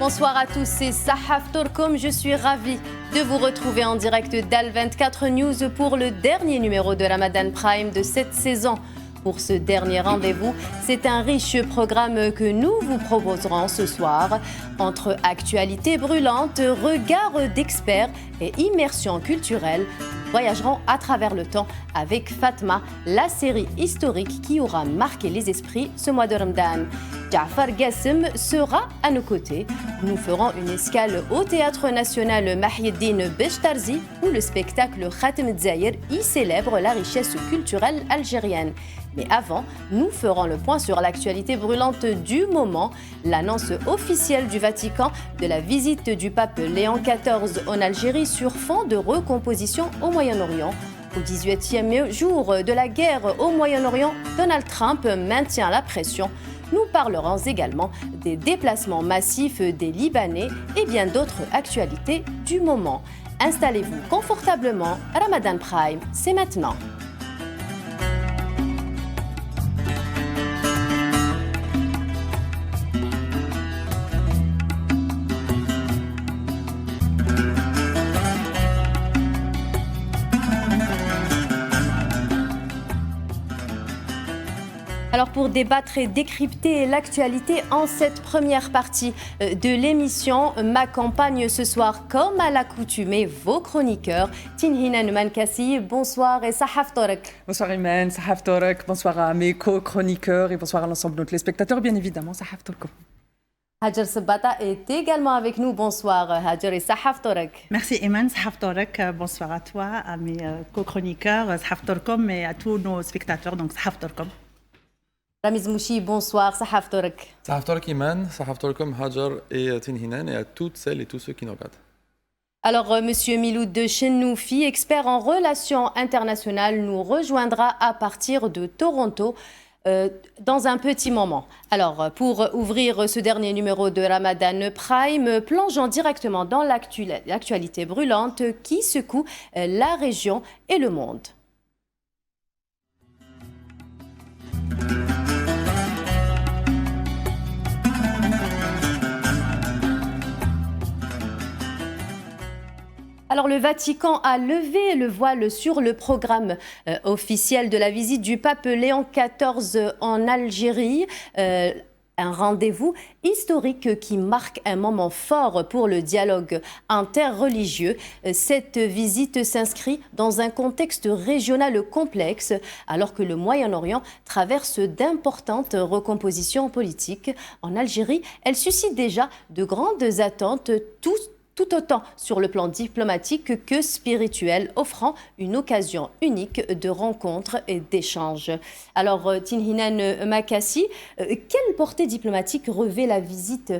Bonsoir à tous, c'est Sahaf Torkom. Je suis ravie de vous retrouver en direct d'Al24 News pour le dernier numéro de Ramadan Prime de cette saison. Pour ce dernier rendez-vous, c'est un riche programme que nous vous proposerons ce soir. Entre actualités brûlantes, regards d'experts et immersion culturelle, nous voyagerons à travers le temps avec Fatma, la série historique qui aura marqué les esprits ce mois de Ramadan. Jafar Gassem sera à nos côtés. Nous ferons une escale au Théâtre National Mahieddine Bechtarzi où le spectacle Khatem Zahir y célèbre la richesse culturelle algérienne. Mais avant, nous ferons le point sur l'actualité brûlante du moment, l'annonce officielle du Vatican de la visite du pape Léon XIV en Algérie sur fond de recomposition au Moyen-Orient. Au 18e jour de la guerre au Moyen-Orient, Donald Trump maintient la pression. Nous parlerons également des déplacements massifs des Libanais et bien d'autres actualités du moment. Installez-vous confortablement, Ramadan Prime, c'est maintenant. Alors pour débattre et décrypter l'actualité en cette première partie de l'émission, m'accompagnent ce soir comme à l'accoutumée vos chroniqueurs. Tinhinan Mankassi, bonsoir et Sahaf Torek. Bonsoir Imen, Sahaf Torek, bonsoir à mes co-chroniqueurs et bonsoir à l'ensemble de nos téléspectateurs, bien évidemment, Sahaf Torek. Hajar Sabata est également avec nous. Bonsoir Hajar et Sahaf Torek. Merci Iman, Sahaf Torek. Bonsoir à toi, à mes co-chroniqueurs, Sahaf Torkom et à tous nos spectateurs, donc Sahaf Torkom. Ramiz Mouchi, bonsoir, Sahaf Torek. Sahaf Torek Iman, Sahaf Torkom, Hajar et Tinhinan et à toutes celles et tous ceux qui nous regardent. Alors, Monsieur Miloud de Chenoufi, expert en relations internationales, nous rejoindra à partir de Toronto dans un petit moment. Alors, pour ouvrir ce dernier numéro de Ramadan Prime, plongeons directement dans l'actualité brûlante qui secoue la région et le monde. Alors, le Vatican a levé le voile sur le programme officiel de la visite du pape Léon XIV en Algérie. Un rendez-vous historique qui marque un moment fort pour le dialogue interreligieux. Cette visite s'inscrit dans un contexte régional complexe, alors que le Moyen-Orient traverse d'importantes recompositions politiques. En Algérie, elle suscite déjà de grandes attentes, tout autant sur le plan diplomatique que spirituel, offrant une occasion unique de rencontre et d'échange. Alors, Tinhinan Makassi, quelle portée diplomatique revêt la visite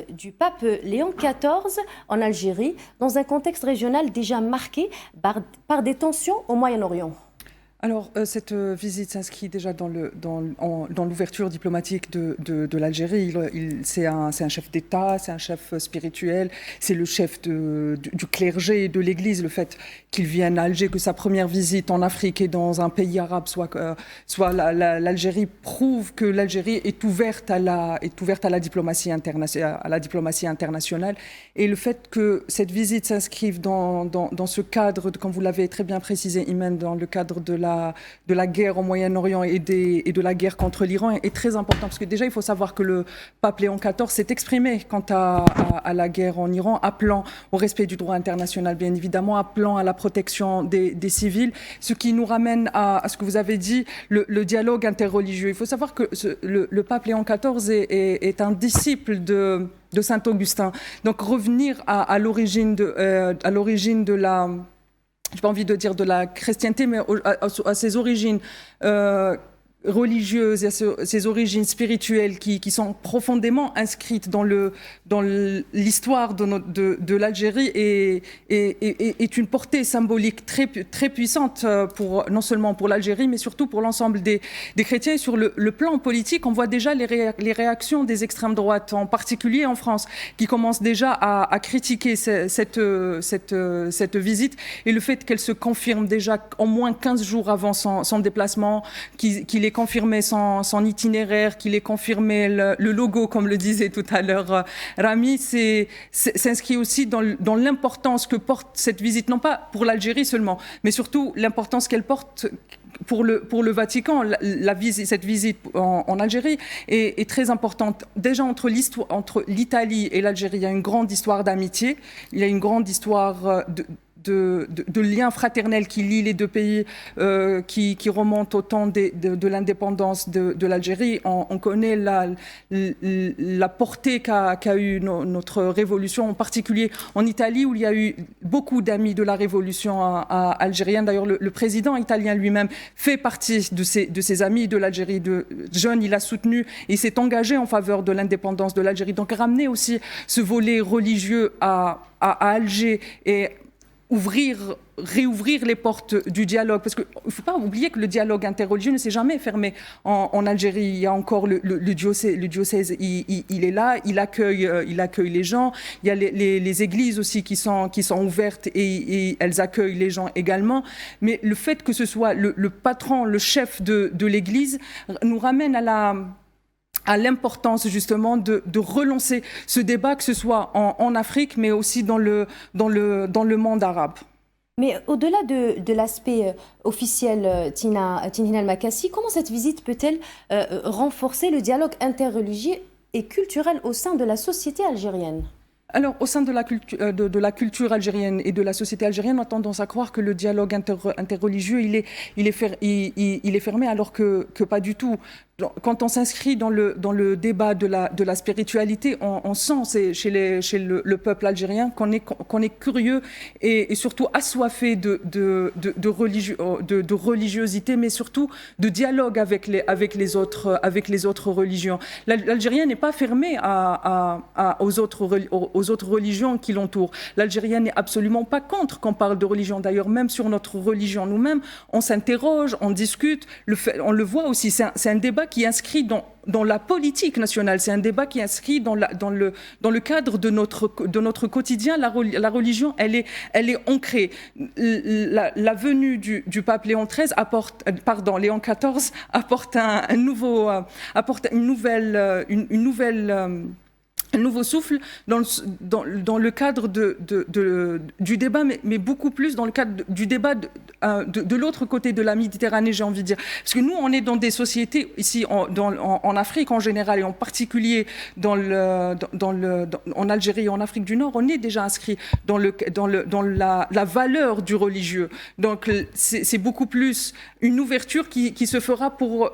du pape Léon XIV en Algérie dans un contexte régional déjà marqué par des tensions au Moyen-Orient ? Alors, cette visite s'inscrit déjà dans l'ouverture diplomatique de l'Algérie. C'est un chef d'État, c'est un chef spirituel, c'est le chef du clergé et de l'Église. Le fait qu'il vienne à Alger, que sa première visite en Afrique et dans un pays arabe soit l'Algérie, prouve que l'Algérie est ouverte à la diplomatie internationale. Et le fait que cette visite s'inscrive dans ce cadre, comme vous l'avez très bien précisé, Imen, dans le cadre de la guerre au Moyen-Orient et de la guerre contre l'Iran est très important. Parce que déjà, il faut savoir que le pape Léon XIV s'est exprimé quant à la guerre en Iran, appelant au respect du droit international, bien évidemment, appelant à la protection des civils, ce qui nous ramène à ce que vous avez dit, le dialogue interreligieux. Il faut savoir que le pape Léon XIV est un disciple de Saint-Augustin. Donc revenir à l'origine de la... j'ai pas envie de dire de la chrétienté, mais à ses origines religieuses, à ses origines spirituelles qui sont profondément inscrites dans l'histoire de l'Algérie est une portée symbolique très, très puissante non seulement pour l'Algérie, mais surtout pour l'ensemble des chrétiens. Et sur le plan politique, on voit déjà les réactions des extrêmes droites, en particulier en France, qui commencent déjà à critiquer cette visite et le fait qu'elle se confirme déjà en moins 15 jours avant son déplacement, qu'il ait confirmé son itinéraire, qu'il ait confirmé le logo, comme le disait tout à l'heure Rami, s'inscrit aussi dans l'importance que porte cette visite, non pas pour l'Algérie seulement, mais surtout l'importance qu'elle porte pour le Vatican. Cette visite en Algérie est très importante. Déjà, entre l'Italie et l'Algérie, il y a une grande histoire d'amitié, il y a une grande histoire de liens fraternels qui lient les deux pays, qui remontent au temps de l'indépendance de l'Algérie. On connaît la portée qu'a eu notre révolution, en particulier en Italie, où il y a eu beaucoup d'amis de la révolution algérienne. D'ailleurs, le président italien lui-même fait partie de ces amis de l'Algérie. Jeune, il a soutenu et s'est engagé en faveur de l'indépendance de l'Algérie. Donc, ramener aussi ce volet religieux à Alger et réouvrir les portes du dialogue, parce qu'il ne faut pas oublier que le dialogue interreligieux ne s'est jamais fermé en Algérie. Il y a encore le diocèse, il est là, il accueille les gens. Il y a les églises aussi qui sont ouvertes et elles accueillent les gens également. Mais le fait que ce soit le patron, le chef de l'église, nous ramène à l'importance justement de relancer ce débat, que ce soit en Afrique, mais aussi dans le monde arabe. Mais au-delà de l'aspect officiel, Tinhine El-Makassi, comment cette visite peut-elle renforcer le dialogue interreligieux et culturel au sein de la société algérienne ? Alors, au sein de la culture algérienne et de la société algérienne, on a tendance à croire que le dialogue interreligieux, il est fermé, alors que pas du tout. Quand on s'inscrit dans le débat de la spiritualité, on sent chez le peuple algérien qu'on est curieux et surtout assoiffé de religiosité, mais surtout de dialogue avec les autres religions. L'Algérien n'est pas fermé aux autres religions qui l'entourent. L'Algérien n'est absolument pas contre qu'on parle de religion. D'ailleurs, même sur notre religion nous-mêmes, on s'interroge, on discute. On le voit aussi. C'est un débat qui est inscrit dans la politique nationale. C'est un débat qui est inscrit dans le cadre de notre quotidien. La religion, elle est ancrée. La venue du pape Léon XIV Léon XIV apporte un nouveau souffle dans le cadre du débat, mais beaucoup plus dans le cadre du débat de l'autre côté de la Méditerranée, j'ai envie de dire. Parce que nous, on est dans des sociétés, ici en Afrique en général, et en particulier en Algérie et en Afrique du Nord, on est déjà inscrit dans la valeur du religieux. Donc c'est beaucoup plus une ouverture qui se fera pour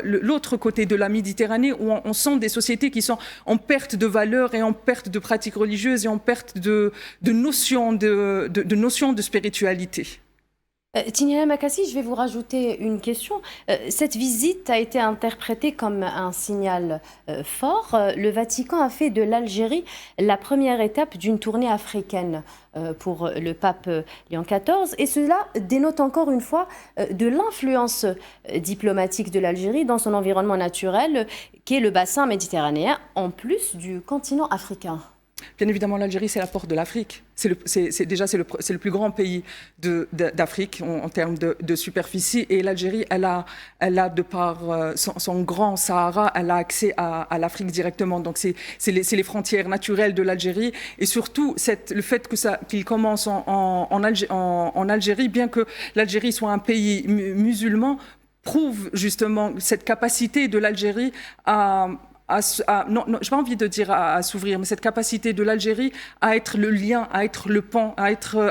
l'autre côté de la Méditerranée, où on sent des sociétés qui sont en perte de valeurs et en perte de pratiques religieuses et en perte de notions de spiritualité. Tinhine El-Makassi, je vais vous rajouter une question. Cette visite a été interprétée comme un signal fort. Le Vatican a fait de l'Algérie la première étape d'une tournée africaine pour le pape Léon XIV. Et cela dénote encore une fois de l'influence diplomatique de l'Algérie dans son environnement naturel, qui est le bassin méditerranéen, en plus du continent africain. Bien évidemment, l'Algérie, c'est la porte de l'Afrique. C'est le plus grand pays d'Afrique en termes de superficie. Et l'Algérie, elle a de par son grand Sahara, elle a accès à l'Afrique directement. Donc, c'est les frontières naturelles de l'Algérie. Et surtout, le fait qu'il commence en Algérie, bien que l'Algérie soit un pays musulman, prouve justement cette capacité de l'Algérie non, j'ai pas envie de dire à s'ouvrir, mais cette capacité de l'Algérie à être le lien, à être le pont, à être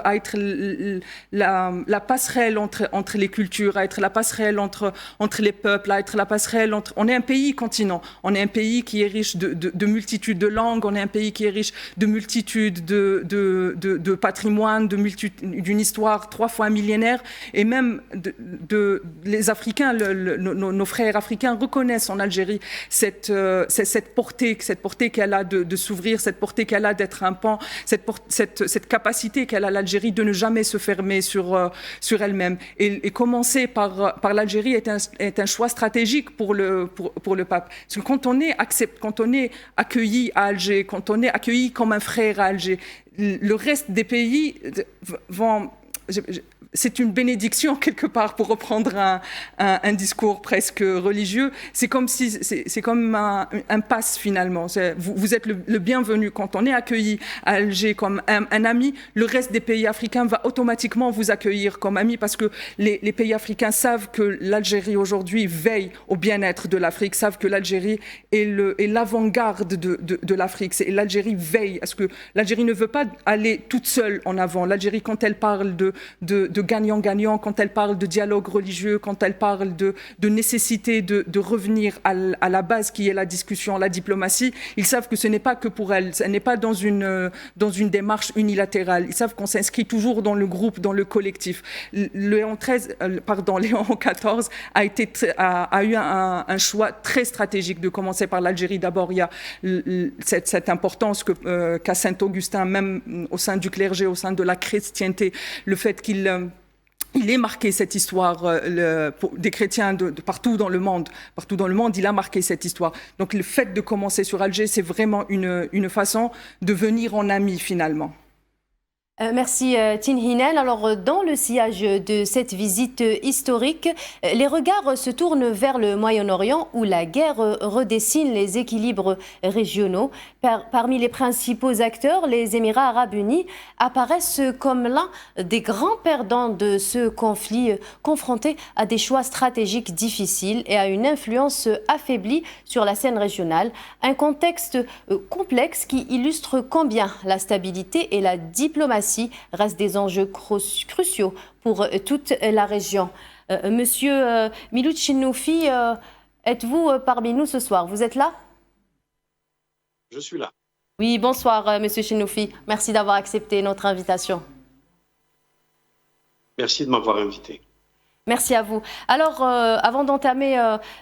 la passerelle entre les cultures, à être la passerelle entre les peuples, à être la passerelle entre... On est un pays continent, on est un pays qui est riche de multitudes de langues, on est un pays qui est riche de multitudes de patrimoine, d'une histoire 3 fois millénaire, et même les Africains, nos frères africains reconnaissent en Algérie cette portée qu'elle a de s'ouvrir, cette portée qu'elle a d'être un pan, cette capacité qu'elle a, l'Algérie, de ne jamais se fermer sur elle-même. Et commencer par l'Algérie est un choix stratégique pour le pape. Parce que quand on est accueilli à Alger, quand on est accueilli comme un frère à Alger, le reste des pays vont c'est une bénédiction quelque part, pour reprendre un discours presque religieux. C'est comme un pass finalement. Vous êtes le bienvenu. Quand on est accueilli à Alger comme un ami, le reste des pays africains va automatiquement vous accueillir comme ami, parce que les pays africains savent que l'Algérie aujourd'hui veille au bien-être de l'Afrique, savent que l'Algérie est l'avant-garde de l'Afrique. L'Algérie veille à ce que l'Algérie ne veut pas aller toute seule en avant. L'Algérie, quand elle parle de gagnant-gagnant, quand elle parle de dialogue religieux, quand elle parle de nécessité de revenir à la base qui est la discussion, la diplomatie, ils savent que ce n'est pas que pour elle, elle n'est pas dans une démarche unilatérale. Ils savent qu'on s'inscrit toujours dans le groupe, dans le collectif. Léon XIV a eu un choix très stratégique de commencer par l'Algérie. D'abord, il y a cette importance qu'a Saint-Augustin, même au sein du clergé, au sein de la chrétienté, le fait qu'il ait marqué cette histoire des chrétiens de partout dans le monde. Partout dans le monde, il a marqué cette histoire. Donc le fait de commencer sur Alger, c'est vraiment une façon de venir en ami finalement. Merci Tin Hinan. Alors, dans le sillage de cette visite historique, les regards se tournent vers le Moyen-Orient, où la guerre redessine les équilibres régionaux. Parmi les principaux acteurs, les Émirats arabes unis apparaissent comme l'un des grands perdants de ce conflit, confrontés à des choix stratégiques difficiles et à une influence affaiblie sur la scène régionale. Un contexte complexe qui illustre combien la stabilité et la diplomatie restent des enjeux cruciaux pour toute la région. Monsieur Miloud Chenoufi, êtes-vous parmi nous ce soir? Vous êtes là? Je suis là. Oui, bonsoir Monsieur Chenoufi. Merci d'avoir accepté notre invitation. Merci de m'avoir invité. Merci à vous. Alors, avant d'entamer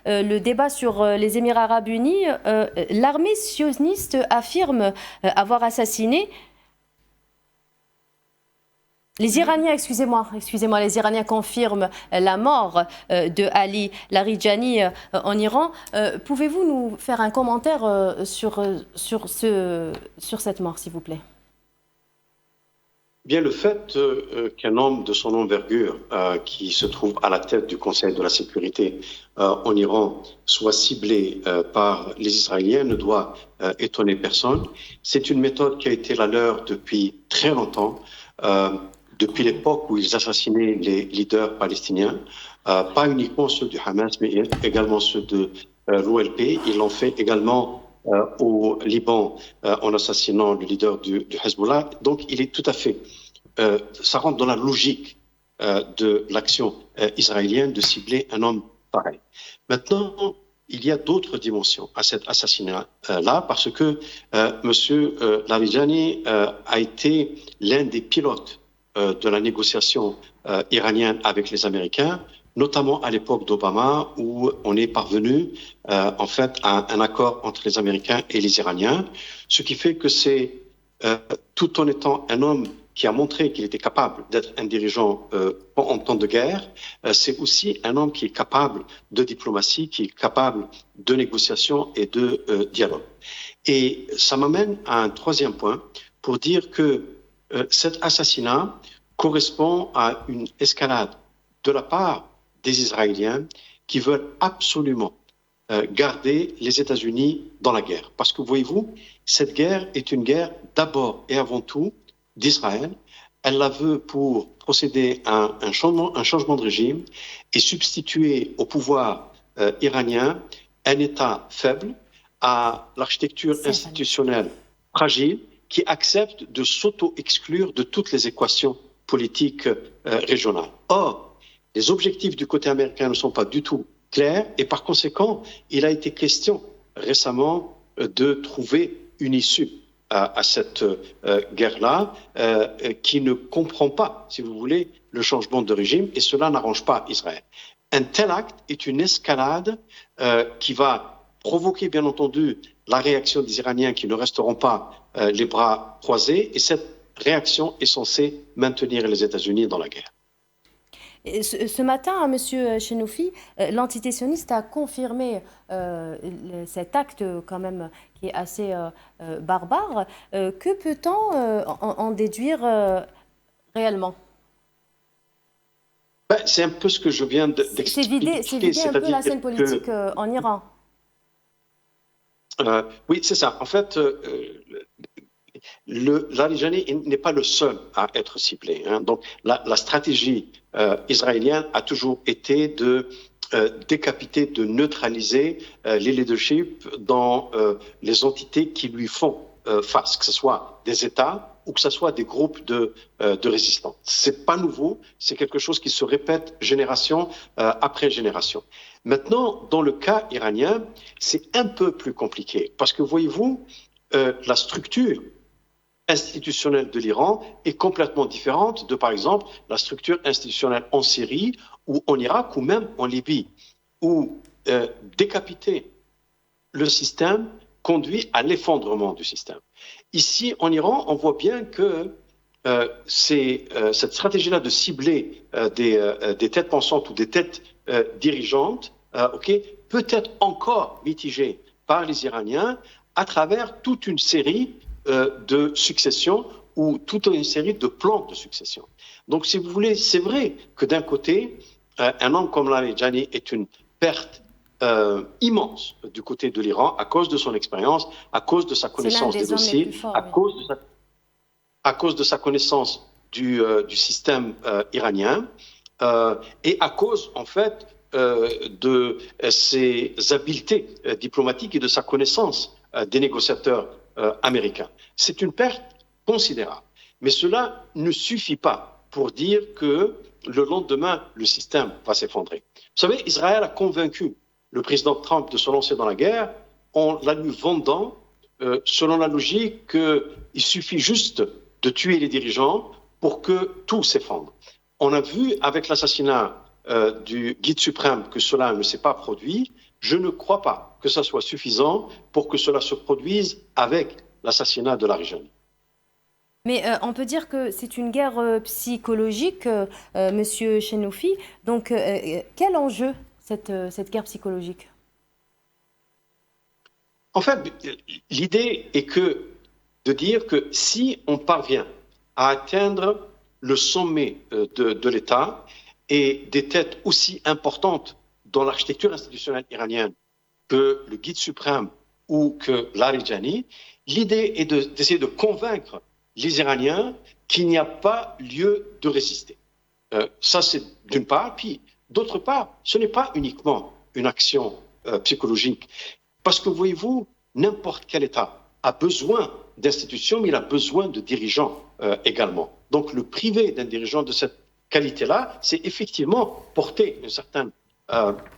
le débat sur les Émirats arabes unis, l'armée sioniste affirme avoir assassiné les Iraniens, les Iraniens confirment la mort de Ali Larijani en Iran. Pouvez-vous nous faire un commentaire sur cette mort, s'il vous plaît? Bien, le fait qu'un homme de son envergure, qui se trouve à la tête du Conseil de la sécurité en Iran, soit ciblé par les Israéliens ne doit étonner personne. C'est une méthode qui a été la leur depuis très longtemps. Depuis l'époque où ils assassinaient les leaders palestiniens, pas uniquement ceux du Hamas, mais également ceux de l'OLP. Ils l'ont fait également au Liban en assassinant le leader du Hezbollah. Donc il est tout à fait, ça rentre dans la logique de l'action israélienne de cibler un homme pareil. Maintenant, il y a d'autres dimensions à cet assassinat-là, parce que Monsieur Larijani a été l'un des pilotes de la négociation iranienne avec les Américains, notamment à l'époque d'Obama, où on est parvenu en fait à un accord entre les Américains et les Iraniens, ce qui fait que c'est, tout en étant un homme qui a montré qu'il était capable d'être un dirigeant en temps de guerre, c'est aussi un homme qui est capable de diplomatie, qui est capable de négociation et de dialogue. Et ça m'amène à un troisième point pour dire que cet assassinat correspond à une escalade de la part des Israéliens qui veulent absolument garder les États-Unis dans la guerre. Parce que, voyez-vous, cette guerre est une guerre d'abord et avant tout d'Israël. Elle la veut pour procéder à un changement de régime et substituer au pouvoir iranien un État faible à l'architecture institutionnelle fragile qui accepte de s'auto-exclure de toutes les équations politiques régionales. Or, les objectifs du côté américain ne sont pas du tout clairs et par conséquent, il a été question récemment de trouver une issue à cette guerre-là qui ne comprend pas, si vous voulez, le changement de régime et cela n'arrange pas Israël. Un tel acte est une escalade qui va provoquer, bien entendu, la réaction des Iraniens qui ne resteront pas les bras croisés et cette réaction est censée maintenir les États-Unis dans la guerre. Et ce matin, Monsieur Chenoufi, l'entité sioniste a confirmé cet acte quand même qui est assez barbare. Que peut-on en déduire réellement? C'est un peu ce que je viens d'expliquer. C'est vider un peu la scène politique en Iran. Oui, c'est ça. En fait, l'Arijani n'est pas le seul à être ciblé. Hein. Donc, la stratégie israélienne a toujours été de décapiter, de neutraliser les leaderships dans les entités qui lui font face, que ce soit des États ou que ce soit des groupes de résistants. C'est pas nouveau, c'est quelque chose qui se répète génération après génération. Maintenant, dans le cas iranien, c'est un peu plus compliqué parce que voyez-vous, la structure institutionnelle de l'Iran est complètement différente de, par exemple, la structure institutionnelle en Syrie ou en Irak ou même en Libye, où décapiter le système conduit à l'effondrement du système. Ici, en Iran, on voit bien que cette stratégie-là de cibler des têtes pensantes ou des têtes dirigeantes peut être encore mitigée par les Iraniens à travers toute une série de successions ou toute une série de plans de succession. Donc, si vous voulez, c'est vrai que d'un côté, un homme comme l'Arijani est une perte immense du côté de l'Iran à cause de son expérience, à cause de sa connaissance des dossiers, à cause de sa connaissance du système iranien et à cause, en fait, de ses habiletés diplomatiques et de sa connaissance des négociateurs américains. C'est une perte considérable. Mais cela ne suffit pas pour dire que le lendemain, le système va s'effondrer. Vous savez, Israël a convaincu le président Trump de se lancer dans la guerre en la lui vendant selon la logique qu'il suffit juste de tuer les dirigeants pour que tout s'effondre. On a vu avec l'assassinat du guide suprême que cela ne s'est pas produit. Je ne crois pas que ça soit suffisant pour que cela se produise avec l'assassinat de l'Arijani. Mais on peut dire que c'est une guerre psychologique, Monsieur Chenoufi. Donc, quel enjeu cette guerre psychologique? En fait, l'idée est de dire que si on parvient à atteindre le sommet de l'État et des têtes aussi importantes dans l'architecture institutionnelle iranienne que le guide suprême ou que l'Arijani, l'idée est d'essayer de convaincre les Iraniens qu'il n'y a pas lieu de résister. Ça, c'est d'une part. Puis, d'autre part, ce n'est pas uniquement une action psychologique. Parce que, voyez-vous, n'importe quel État a besoin d'institutions, mais il a besoin de dirigeants également. Donc, le privé d'un dirigeant de cette qualité-là, c'est effectivement porter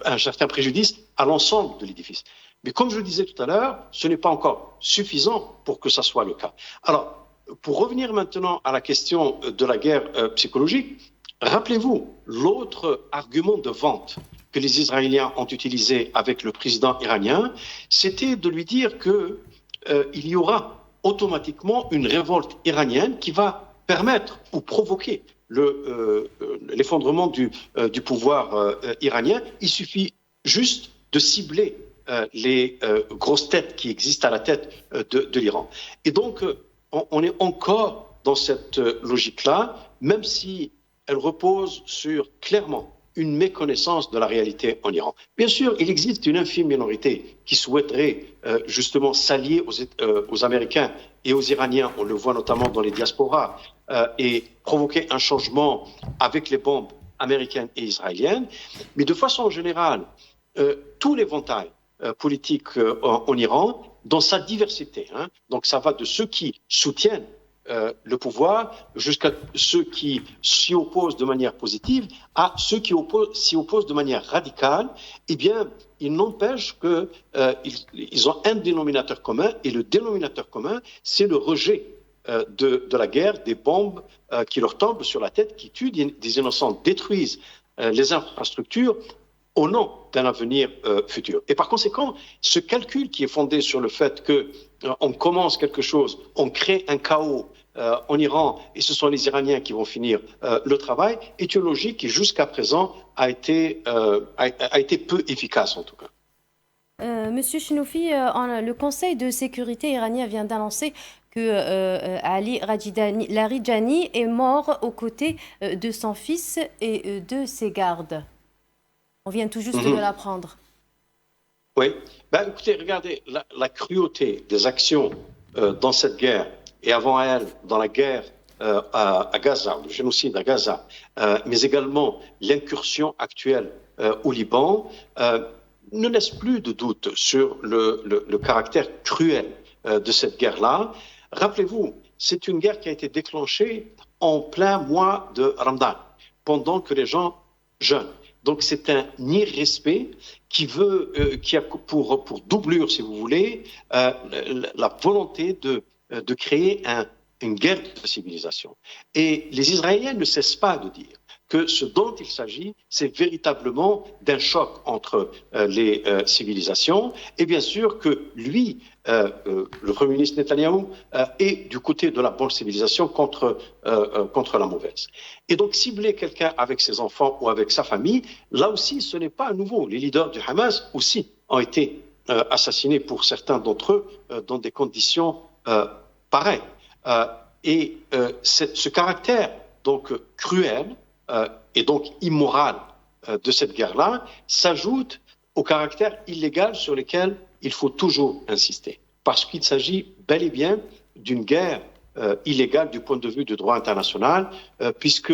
un certain préjudice à l'ensemble de l'édifice. Mais comme je le disais tout à l'heure, ce n'est pas encore suffisant pour que ça soit le cas. Alors, pour revenir maintenant à la question de la guerre psychologique, rappelez-vous, l'autre argument de vente que les Israéliens ont utilisé avec le président iranien, c'était de lui dire qu'il y aura automatiquement une révolte iranienne qui va permettre ou provoquer l'effondrement du pouvoir iranien. Il suffit juste de cibler les grosses têtes qui existent à la tête de l'Iran. Et donc, on est encore dans cette logique-là, même si elle repose sur, clairement, une méconnaissance de la réalité en Iran. Bien sûr, il existe une infime minorité qui souhaiterait justement s'allier aux Américains et aux Iraniens, on le voit notamment dans les diasporas, et provoquer un changement avec les bombes américaines et israéliennes. Mais de façon générale, tout l'éventail politique en Iran, dans sa diversité. Donc ça va de ceux qui soutiennent le pouvoir jusqu'à ceux qui s'y opposent de manière positive à ceux qui s'y opposent de manière radicale. Eh bien, il n'empêche qu'ils ont un dénominateur commun, et le dénominateur commun, c'est le rejet de la guerre, des bombes qui leur tombent sur la tête, qui tuent des innocents, détruisent les infrastructures au nom d'un avenir futur. Et par conséquent, ce calcul qui est fondé sur le fait qu'on commence quelque chose, on crée un chaos en Iran et ce sont les Iraniens qui vont finir le travail, est une logique qui jusqu'à présent a été peu efficace en tout cas. Monsieur Chenoufi, le Conseil de sécurité iranien vient d'annoncer que Ali Larijani est mort aux côtés de son fils et de ses gardes. On vient tout juste de l'apprendre. Oui. Ben, écoutez, regardez, la cruauté des actions dans cette guerre et avant elle, dans la guerre à Gaza, le génocide à Gaza, mais également l'incursion actuelle au Liban, ne laisse plus de doute sur le caractère cruel de cette guerre-là. Rappelez-vous, c'est une guerre qui a été déclenchée en plein mois de Ramadan, pendant que les gens jeûnent. Donc c'est un irrespect qui a pour doublure, si vous voulez, la volonté de créer une guerre de civilisation. Et les Israéliens ne cessent pas de dire que ce dont il s'agit, c'est véritablement d'un choc entre les civilisations. Et bien sûr que lui, le Premier ministre Netanyahou, est du côté de la bonne civilisation contre la mauvaise. Et donc cibler quelqu'un avec ses enfants ou avec sa famille, là aussi, ce n'est pas nouveau. Les leaders du Hamas aussi ont été assassinés pour certains d'entre eux dans des conditions pareilles. Et ce caractère donc cruel et donc immoral de cette guerre-là s'ajoute au caractère illégal sur lequel il faut toujours insister. Parce qu'il s'agit bel et bien d'une guerre illégale du point de vue du droit international, puisque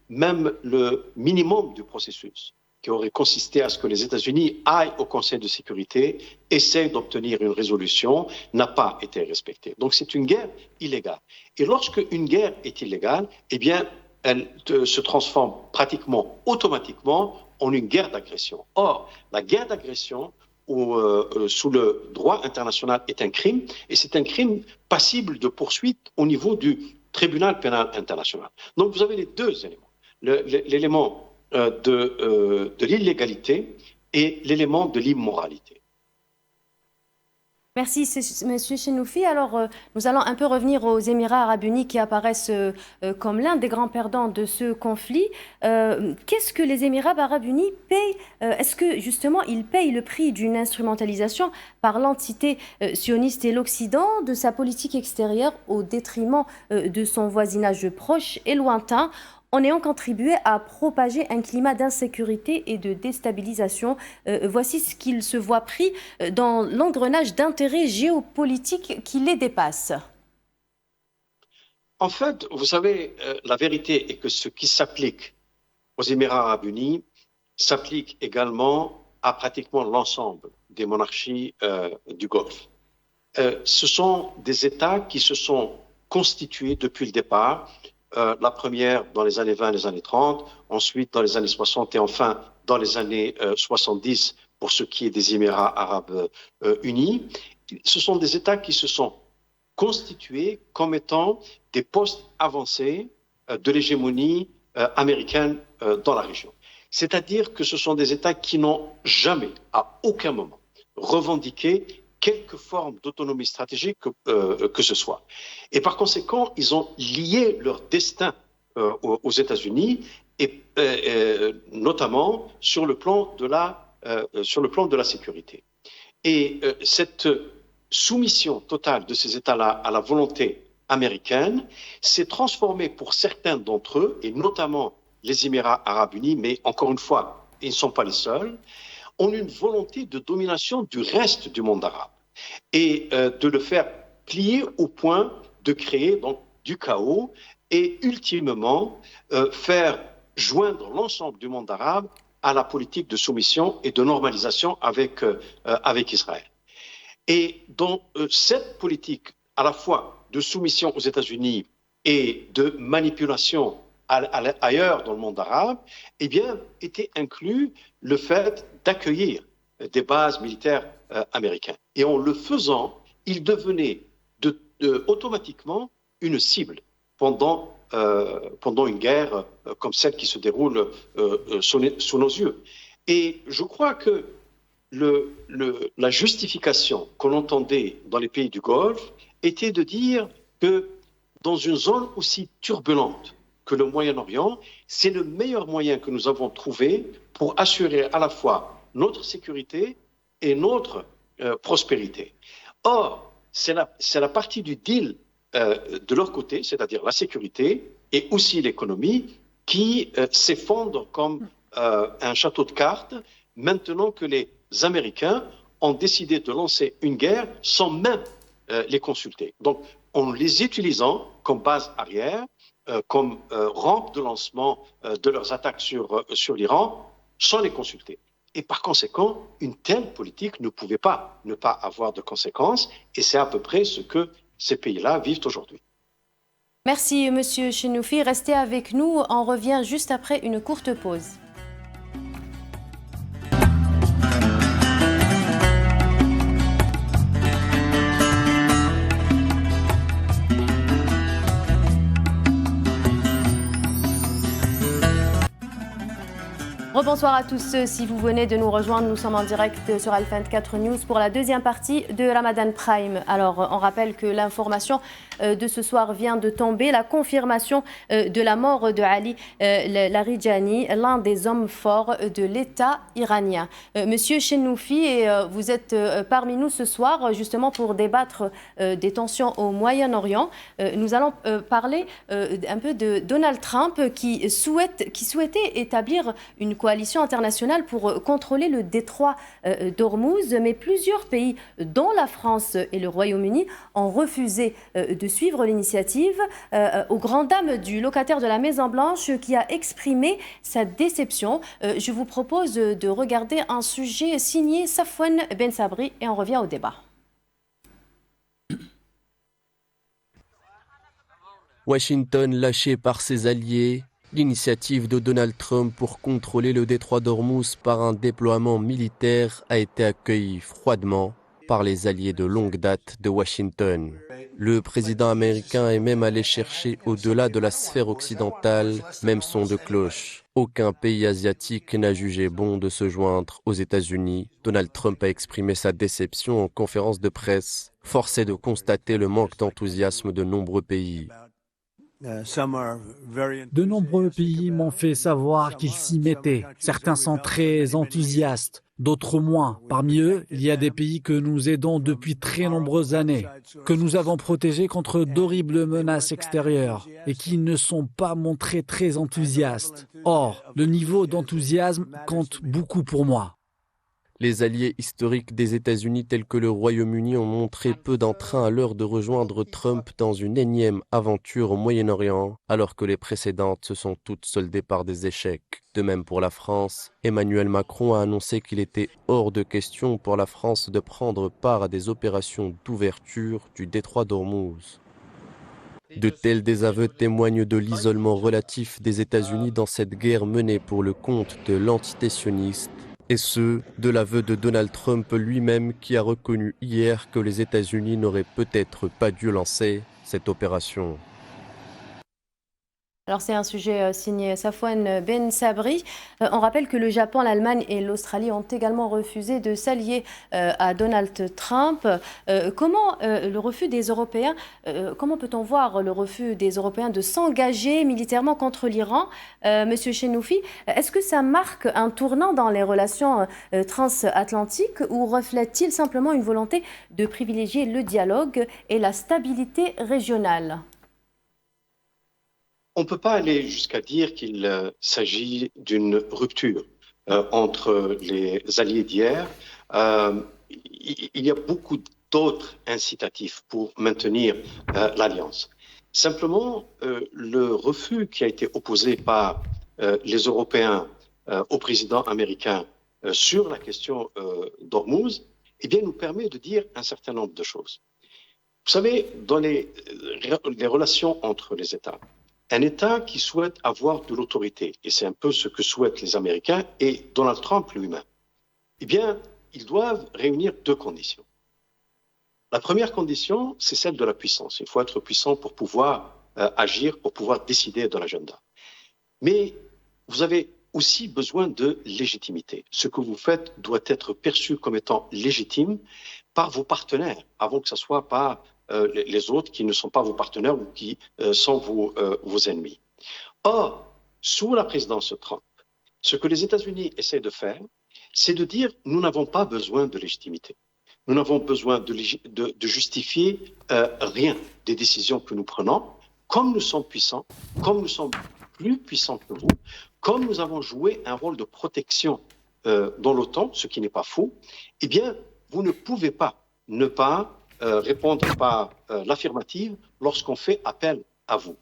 même le minimum du processus qui aurait consisté à ce que les États-Unis aillent au Conseil de sécurité, essayent d'obtenir une résolution, n'a pas été respecté. Donc c'est une guerre illégale. Et lorsque une guerre est illégale, eh bien, elle se transforme pratiquement automatiquement en une guerre d'agression. Or, la guerre d'agression, sous le droit international, est un crime, et c'est un crime passible de poursuite au niveau du tribunal pénal international. Donc vous avez les deux éléments. L'élément de l'illégalité et l'élément de l'immoralité. Merci, Monsieur Chenoufi. Alors, nous allons un peu revenir aux Émirats arabes unis qui apparaissent comme l'un des grands perdants de ce conflit. Qu'est-ce que les Émirats arabes unis payent? Est-ce que, justement, ils payent le prix d'une instrumentalisation par l'entité sioniste et l'Occident de sa politique extérieure au détriment de son voisinage proche et lointain, en ayant contribué à propager un climat d'insécurité et de déstabilisation? Voici ce qu'ils se voient pris dans l'engrenage d'intérêts géopolitiques qui les dépassent. En fait, vous savez, la vérité est que ce qui s'applique aux Émirats arabes unis s'applique également à pratiquement l'ensemble des monarchies du Golfe. Ce sont des États qui se sont constitués depuis le départ. La première dans les années 20, les années 30, ensuite dans les années 60 et enfin dans les années 70 pour ce qui est des Émirats arabes unis. Ce sont des États qui se sont constitués comme étant des postes avancés de l'hégémonie américaine dans la région. C'est-à-dire que ce sont des États qui n'ont jamais, à aucun moment, revendiqué quelque forme d'autonomie stratégique que ce soit. Et par conséquent, ils ont lié leur destin aux États-Unis, et notamment sur le plan de la sécurité. Et cette soumission totale de ces États-là à la volonté américaine s'est transformée pour certains d'entre eux, et notamment les Émirats arabes unis, mais encore une fois, ils ne sont pas les seuls, ont une volonté de domination du reste du monde arabe et de le faire plier au point de créer donc du chaos et ultimement faire joindre l'ensemble du monde arabe à la politique de soumission et de normalisation avec Israël. Et dans cette politique à la fois de soumission aux États-Unis et de manipulation ailleurs dans le monde arabe, eh bien, était inclus le fait d'accueillir des bases militaires américaines. Et en le faisant, il devenait automatiquement une cible pendant une guerre comme celle qui se déroule sous nos yeux. Et je crois que la justification qu'on entendait dans les pays du Golfe était de dire que dans une zone aussi turbulente que le Moyen-Orient, c'est le meilleur moyen que nous avons trouvé pour assurer à la fois notre sécurité et notre prospérité. Or, c'est la partie du deal de leur côté, c'est-à-dire la sécurité et aussi l'économie, qui s'effondrent comme un château de cartes, maintenant que les Américains ont décidé de lancer une guerre sans même les consulter. Donc, en les utilisant comme base arrière, comme rampe de lancement de leurs attaques sur l'Iran, sans les consulter. Et par conséquent, une telle politique ne pouvait pas ne pas avoir de conséquences, et c'est à peu près ce que ces pays-là vivent aujourd'hui. Merci, Monsieur Chenoufi. Restez avec nous. On revient juste après une courte pause. Rebonsoir à tous. Si vous venez de nous rejoindre, nous sommes en direct sur Al 24 News pour la deuxième partie de Ramadan Prime. Alors, on rappelle que l'information de ce soir vient de tomber, la confirmation de la mort de Ali Larijani, l'un des hommes forts de l'État iranien. Monsieur Chenoufi, vous êtes parmi nous ce soir justement pour débattre des tensions au Moyen-Orient. Nous allons parler un peu de Donald Trump qui souhaitait établir une coalition internationale pour contrôler le détroit d'Ormuz, mais plusieurs pays, dont la France et le Royaume-Uni, ont refusé de suivre l'initiative, aux grandes dames du locataire de la Maison-Blanche qui a exprimé sa déception. Je vous propose de regarder un sujet signé Safwan Ben Sabri et on revient au débat. Washington lâché par ses alliés. L'initiative de Donald Trump pour contrôler le détroit d'Ormuz par un déploiement militaire a été accueillie froidement par les alliés de longue date de Washington. Le président américain est même allé chercher au-delà de la sphère occidentale, même son de cloche. Aucun pays asiatique n'a jugé bon de se joindre aux États-Unis. Donald Trump a exprimé sa déception en conférence de presse. Force est de constater le manque d'enthousiasme de nombreux pays. De nombreux pays m'ont fait savoir qu'ils s'y mettaient. Certains sont très enthousiastes, d'autres moins. Parmi eux, il y a des pays que nous aidons depuis très nombreuses années, que nous avons protégés contre d'horribles menaces extérieures et qui ne sont pas montrés très enthousiastes. Or, le niveau d'enthousiasme compte beaucoup pour moi. Les alliés historiques des États-Unis tels que le Royaume-Uni ont montré peu d'entrain à l'heure de rejoindre Trump dans une énième aventure au Moyen-Orient, alors que les précédentes se sont toutes soldées par des échecs. De même pour la France, Emmanuel Macron a annoncé qu'il était hors de question pour la France de prendre part à des opérations d'ouverture du détroit d'Ormuz. De tels désaveux témoignent de l'isolement relatif des États-Unis dans cette guerre menée pour le compte de l'entité sioniste, et ce, de l'aveu de Donald Trump lui-même qui a reconnu hier que les États-Unis n'auraient peut-être pas dû lancer cette opération. Alors c'est un sujet signé Safwan Ben Sabri. On rappelle que le Japon, l'Allemagne et l'Australie ont également refusé de s'allier à Donald Trump. Comment le refus des Européens, comment peut-on voir le refus des Européens de s'engager militairement contre l'Iran, Monsieur Chenoufi? Est-ce que ça marque un tournant dans les relations transatlantiques ou reflète-t-il simplement une volonté de privilégier le dialogue et la stabilité régionale? On ne peut pas aller jusqu'à dire qu'il s'agit d'une rupture entre les alliés d'hier. Il y a beaucoup d'autres incitatifs pour maintenir l'alliance. Simplement, le refus qui a été opposé par les Européens au président américain sur la question d'Ormuz, eh bien, nous permet de dire un certain nombre de choses. Vous savez, dans les relations entre les États, un État qui souhaite avoir de l'autorité, et c'est un peu ce que souhaitent les Américains et Donald Trump lui-même, eh bien, ils doivent réunir deux conditions. La première condition, c'est celle de la puissance. Il faut être puissant pour pouvoir agir, pour pouvoir décider de l'agenda. Mais vous avez aussi besoin de légitimité. Ce que vous faites doit être perçu comme étant légitime par vos partenaires, avant que ce soit par les autres qui ne sont pas vos partenaires ou qui sont vos ennemis. Or, sous la présidence Trump, ce que les États-Unis essaient de faire, c'est de dire nous n'avons pas besoin de légitimité. Nous n'avons besoin de justifier rien des décisions que nous prenons. Comme nous sommes puissants, comme nous sommes plus puissants que vous, comme nous avons joué un rôle de protection dans l'OTAN, ce qui n'est pas faux, eh bien, vous ne pouvez pas ne pas répondre par l'affirmative lorsqu'on fait appel à vous.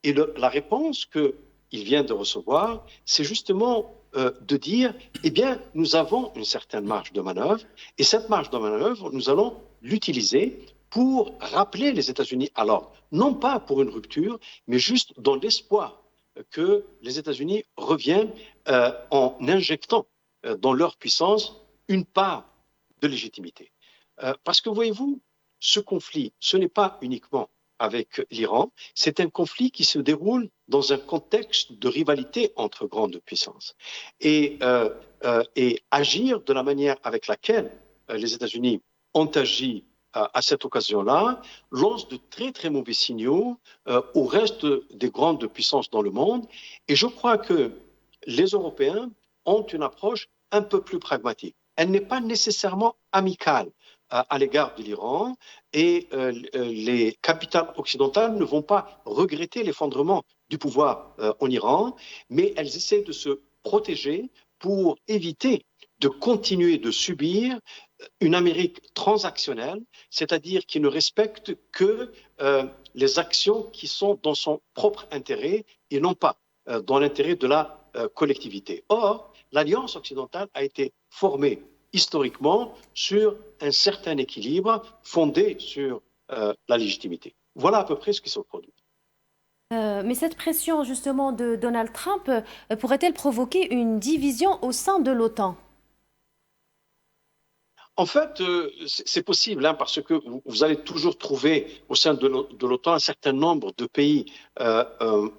Et la réponse qu'il vient de recevoir, c'est justement de dire, eh bien, nous avons une certaine marge de manœuvre, et cette marge de manœuvre, nous allons l'utiliser pour rappeler les États-Unis à l'ordre. Non pas pour une rupture, mais juste dans l'espoir que les États-Unis reviennent en injectant dans leur puissance une part de légitimité. Parce que voyez-vous, ce conflit, ce n'est pas uniquement avec l'Iran, c'est un conflit qui se déroule dans un contexte de rivalité entre grandes puissances. Et agir de la manière avec laquelle les États-Unis ont agi à cette occasion-là lance de très très mauvais signaux au reste des grandes puissances dans le monde. Et je crois que les Européens ont une approche un peu plus pragmatique. Elle n'est pas nécessairement amicale à l'égard de l'Iran et les capitales occidentales ne vont pas regretter l'effondrement du pouvoir en Iran, mais elles essaient de se protéger pour éviter de continuer de subir une Amérique transactionnelle, c'est-à-dire qui ne respecte que les actions qui sont dans son propre intérêt et non pas dans l'intérêt de la collectivité. Or, l'Alliance occidentale a été formée historiquement sur un certain équilibre fondé sur la légitimité. Voilà à peu près ce qui se produit. Mais cette pression justement de Donald Trump pourrait-elle provoquer une division au sein de l'OTAN ? En fait, c'est possible, hein, parce que vous allez toujours trouver au sein de l'OTAN un certain nombre de pays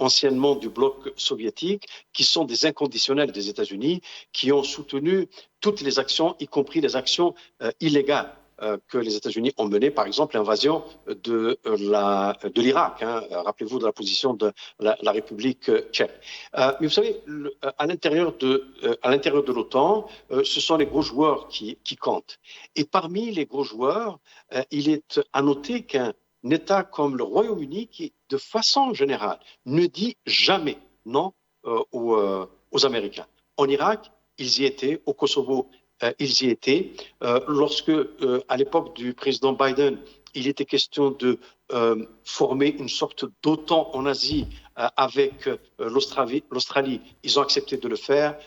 anciennement du bloc soviétique qui sont des inconditionnels des États-Unis, qui ont soutenu toutes les actions, y compris les actions illégales que les États-Unis ont menées, par exemple l'invasion de l'Irak. Hein. Rappelez-vous de la position de la République tchèque. Mais vous savez, à l'intérieur de l'OTAN, ce sont les gros joueurs qui comptent. Et parmi les gros joueurs, il est à noter qu'un État comme le Royaume-Uni, qui, de façon générale, ne dit jamais non aux Américains. En Irak, ils y étaient. Au Kosovo, ils y étaient. Lorsque, à l'époque du président Biden, il était question de former une sorte d'OTAN en Asie avec l'Australie, ils ont accepté de le faire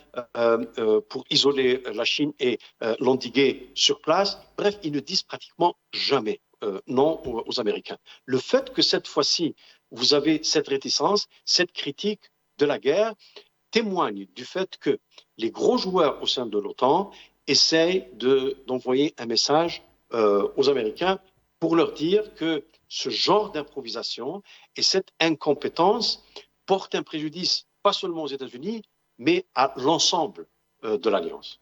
pour isoler la Chine et l'endiguer sur place. Bref, ils ne disent pratiquement jamais non aux Américains. Le fait que cette fois-ci, vous avez cette réticence, cette critique de la guerre, témoigne du fait que les gros joueurs au sein de l'OTAN essayent d'envoyer un message aux Américains pour leur dire que ce genre d'improvisation et cette incompétence portent un préjudice pas seulement aux États-Unis, mais à l'ensemble de l'Alliance.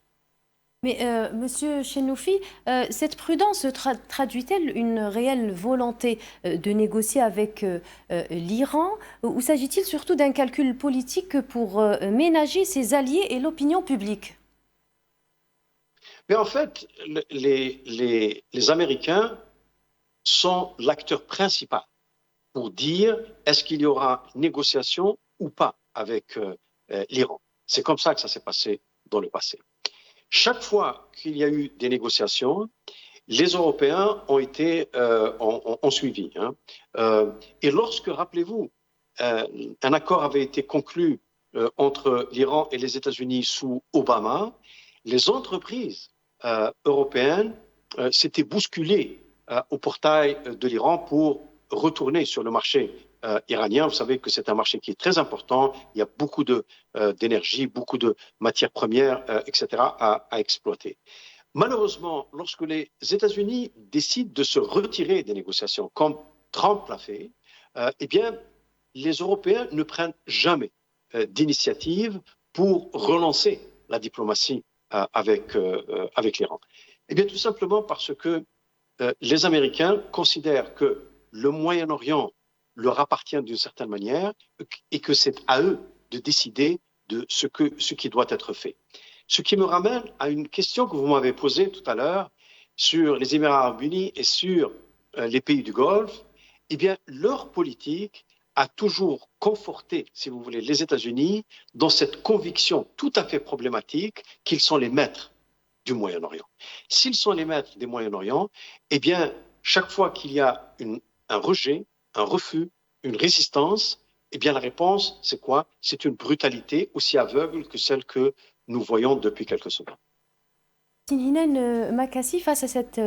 Mais Monsieur Chenoufi, cette prudence traduit-elle une réelle volonté de négocier avec l'Iran ou s'agit-il surtout d'un calcul politique pour ménager ses alliés et l'opinion publique ? Mais en fait, les Américains sont l'acteur principal pour dire est-ce qu'il y aura négociation ou pas avec l'Iran. C'est comme ça que ça s'est passé dans le passé. Chaque fois qu'il y a eu des négociations, les Européens ont suivi. Hein. Et lorsque, rappelez-vous, un accord avait été conclu entre l'Iran et les États-Unis sous Obama, les entreprises européennes s'étaient bousculées au portail de l'Iran pour retourner sur le marché iranien. Vous savez que c'est un marché qui est très important. Il y a beaucoup d'énergie, beaucoup de matières premières, etc. à exploiter. Malheureusement, lorsque les États-Unis décident de se retirer des négociations, comme Trump l'a fait, eh bien, les Européens ne prennent jamais d'initiative pour relancer la diplomatie avec l'Iran. Eh bien, tout simplement parce que les Américains considèrent que le Moyen-Orient leur appartient d'une certaine manière et que c'est à eux de décider de ce qui doit être fait. Ce qui me ramène à une question que vous m'avez posée tout à l'heure sur les Émirats arabes unis et sur les pays du Golfe, eh bien, leur politique a toujours conforté, si vous voulez, les États-Unis dans cette conviction tout à fait problématique qu'ils sont les maîtres du Moyen-Orient. S'ils sont les maîtres du Moyen-Orient, eh bien, chaque fois qu'il y a un rejet, un refus, une résistance, eh bien, la réponse, c'est quoi? C'est une brutalité aussi aveugle que celle que nous voyons depuis quelques semaines. Tinhinan Makassi, face à cette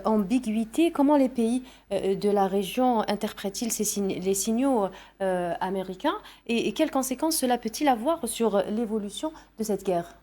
ambiguïté, comment les pays de la région interprètent-ils les signaux américains et quelles conséquences cela peut-il avoir sur l'évolution de cette guerre?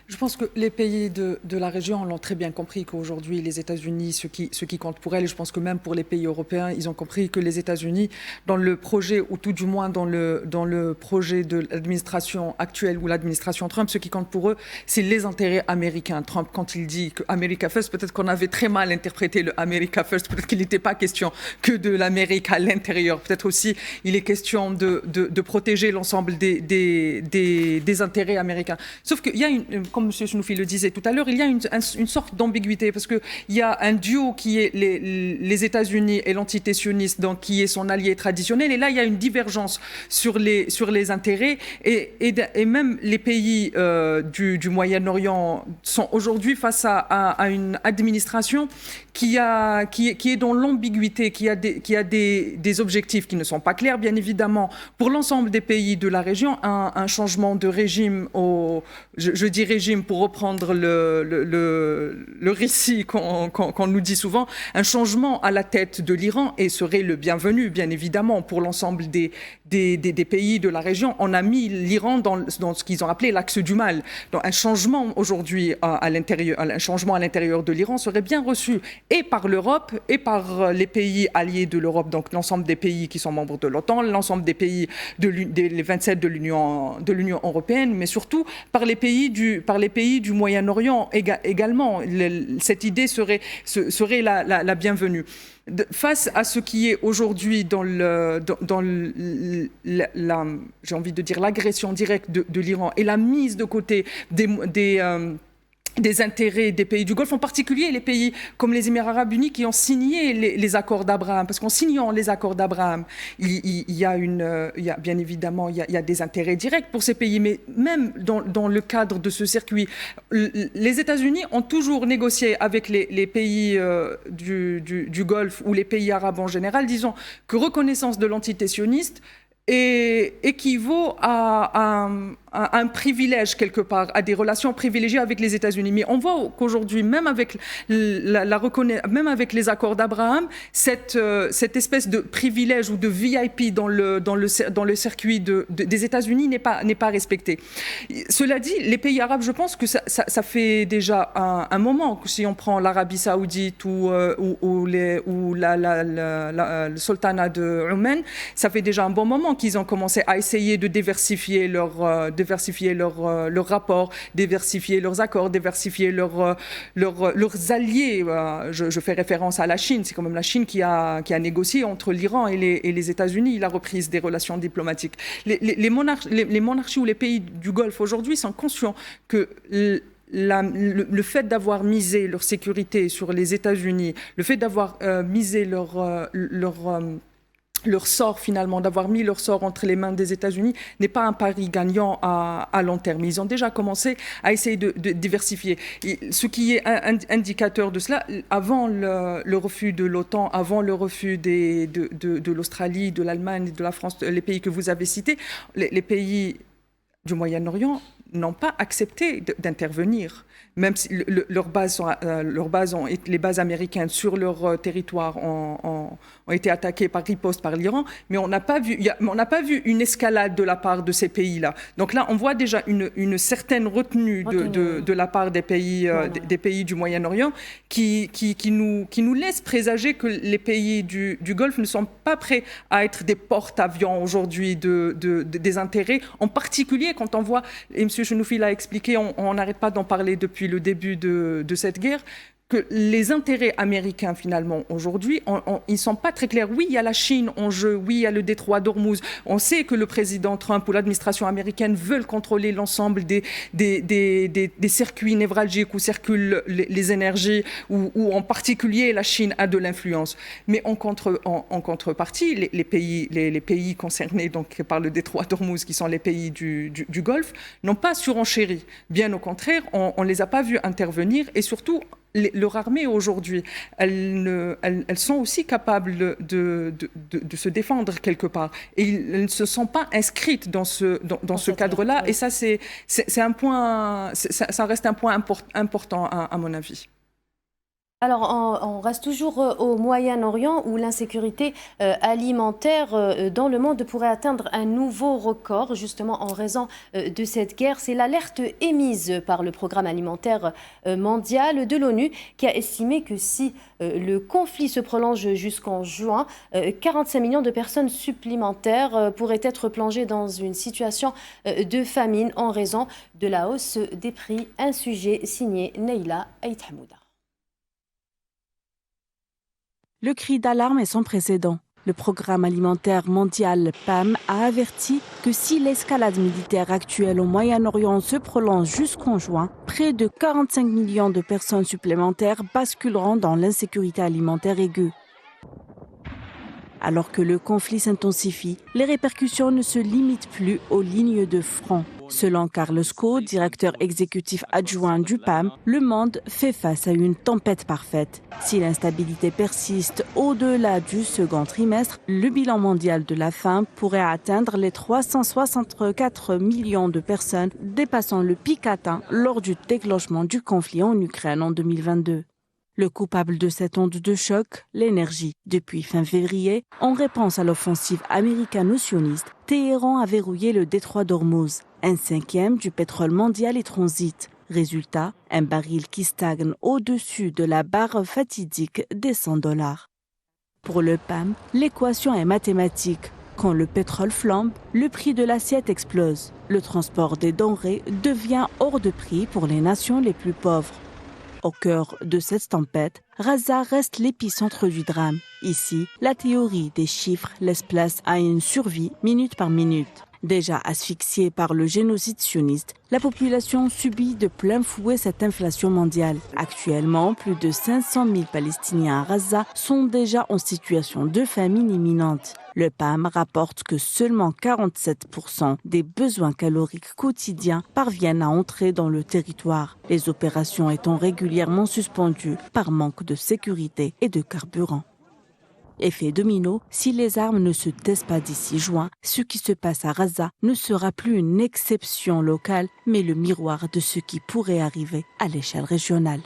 Je pense que les pays de la région l'ont très bien compris qu'aujourd'hui, les États-Unis, ce qui compte pour elles, je pense que même pour les pays européens, ils ont compris que les États-Unis, dans le projet, ou tout du moins dans le projet de l'administration actuelle ou l'administration Trump, ce qui compte pour eux, c'est les intérêts américains. Trump, quand il dit que America First, peut-être qu'on avait très mal interprété le America First, peut-être qu'il n'était pas question que de l'Amérique à l'intérieur. Peut-être aussi, il est question de protéger l'ensemble des intérêts américains. Sauf qu'il y a comme M. Chenoufi le disait tout à l'heure, il y a une sorte d'ambiguïté parce qu'il y a un duo qui est les États-Unis et l'entité sioniste, donc qui est son allié traditionnel. Et là, il y a une divergence sur les intérêts. Et même les pays du Moyen-Orient sont aujourd'hui face à une administration qui est dans l'ambiguïté, qui a des objectifs qui ne sont pas clairs, bien évidemment. Pour l'ensemble des pays de la région, un changement de régime je dis régime pour reprendre le récit qu'on nous dit souvent, un changement à la tête de l'Iran et serait le bienvenu, bien évidemment, pour l'ensemble des pays de la région. On a mis l'Iran dans ce qu'ils ont appelé l'axe du mal. Donc un changement aujourd'hui un changement à l'intérieur de l'Iran serait bien reçu et par l'Europe et par les pays alliés de l'Europe, donc l'ensemble des pays qui sont membres de l'OTAN, l'ensemble des pays les 27 de l'Union européenne, mais surtout par les pays du Moyen-Orient également. Cette idée serait la bienvenue. Face à ce qui est aujourd'hui j'ai envie de dire l'agression directe de l'Iran et la mise de côté des intérêts des pays du Golfe, en particulier les pays comme les Émirats arabes unis qui ont signé les accords d'Abraham. Parce qu'en signant les accords d'Abraham, il y a bien évidemment il y a des intérêts directs pour ces pays. Mais même dans le cadre de ce circuit, les États-Unis ont toujours négocié avec les pays du Golfe ou les pays arabes en général, disons que reconnaissance de l'entité sioniste équivaut à un privilège quelque part, à des relations privilégiées avec les États-Unis. Mais on voit qu'aujourd'hui, même avec les accords d'Abraham, cette espèce de privilège ou de VIP dans le circuit des États-Unis n'est pas respecté. Cela dit, les pays arabes, je pense que ça fait déjà un moment, si on prend l'Arabie Saoudite ou le sultanat de Oman, ça fait déjà un bon moment qu'ils ont commencé à essayer de diversifier leurs rapports, diversifier leurs accords, diversifier leurs alliés. Je fais référence à la Chine. C'est quand même la Chine qui a négocié entre l'Iran et les États-Unis la reprise des relations diplomatiques. Les monarchies ou les pays du Golfe aujourd'hui sont conscients que le fait d'avoir misé leur sécurité sur les États-Unis, le fait d'avoir misé leur sort finalement, d'avoir mis leur sort entre les mains des États-Unis n'est pas un pari gagnant à long terme. Ils ont déjà commencé à essayer de diversifier. Ce qui est indicateur de cela, avant le refus de l'OTAN, avant le refus de l'Australie, de l'Allemagne, de la France, les pays que vous avez cités, les pays du Moyen-Orient n'ont pas accepté d'intervenir. Même si les bases américaines sur leur territoire ont été attaquées par riposte par l'Iran, mais on n'a pas vu une escalade de la part de ces pays-là. Donc là, on voit déjà une certaine retenue de la part des pays du Moyen-Orient qui nous laisse présager que les pays du Golfe ne sont pas prêts à être des porte-avions aujourd'hui des intérêts, en particulier quand on voit, et M. Chenoufi l'a expliqué, on n'arrête pas d'en parler depuis le début de cette guerre, que les intérêts américains, finalement, aujourd'hui, ils ne sont pas très clairs. Oui, il y a la Chine en jeu, oui, il y a le détroit d'Ormuz. On sait que le président Trump ou l'administration américaine veulent contrôler l'ensemble des circuits névralgiques où circulent les énergies, où en particulier la Chine a de l'influence. Mais en contrepartie, les pays concernés donc, par le détroit d'Ormuz, qui sont les pays du Golfe, n'ont pas surenchéri. Bien au contraire, on ne les a pas vus intervenir et surtout, leur armée aujourd'hui, elles sont aussi capables de se défendre quelque part. Et elles ne se sont pas inscrites dans ce cadre-là. Oui. Et ça, c'est un point, ça reste un point important à mon avis. Alors, on reste toujours au Moyen-Orient où l'insécurité alimentaire dans le monde pourrait atteindre un nouveau record, justement en raison de cette guerre. C'est l'alerte émise par le Programme alimentaire mondial de l'ONU qui a estimé que si le conflit se prolonge jusqu'en juin, 45 millions de personnes supplémentaires pourraient être plongées dans une situation de famine en raison de la hausse des prix. Un sujet signé Neila Aït-Hamouda. Le cri d'alarme est sans précédent. Le Programme alimentaire mondial PAM a averti que si l'escalade militaire actuelle au Moyen-Orient se prolonge jusqu'en juin, près de 45 millions de personnes supplémentaires basculeront dans l'insécurité alimentaire aiguë. Alors que le conflit s'intensifie, les répercussions ne se limitent plus aux lignes de front. Selon Carlos Co, directeur exécutif adjoint du PAM, le monde fait face à une tempête parfaite. Si l'instabilité persiste au-delà du second trimestre, le bilan mondial de la faim pourrait atteindre les 364 millions de personnes, dépassant le pic atteint lors du déclenchement du conflit en Ukraine en 2022. Le coupable de cette onde de choc, l'énergie. Depuis fin février, en réponse à l'offensive américano-sioniste, Téhéran a verrouillé le détroit d'Ormuz. 1/5 du pétrole mondial est transit. Résultat, un baril qui stagne au-dessus de la barre fatidique des $100. Pour le PAM, l'équation est mathématique. Quand le pétrole flambe, le prix de l'assiette explose. Le transport des denrées devient hors de prix pour les nations les plus pauvres. Au cœur de cette tempête, Gaza reste l'épicentre du drame. Ici, la théorie des chiffres laisse place à une survie minute par minute. Déjà asphyxiée par le génocide sioniste, la population subit de plein fouet cette inflation mondiale. Actuellement, plus de 500 000 Palestiniens à Gaza sont déjà en situation de famine imminente. Le PAM rapporte que seulement 47% des besoins caloriques quotidiens parviennent à entrer dans le territoire, les opérations étant régulièrement suspendues par manque de sécurité et de carburant. Effet domino, si les armes ne se taisent pas d'ici juin, ce qui se passe à Gaza ne sera plus une exception locale, mais le miroir de ce qui pourrait arriver à l'échelle régionale.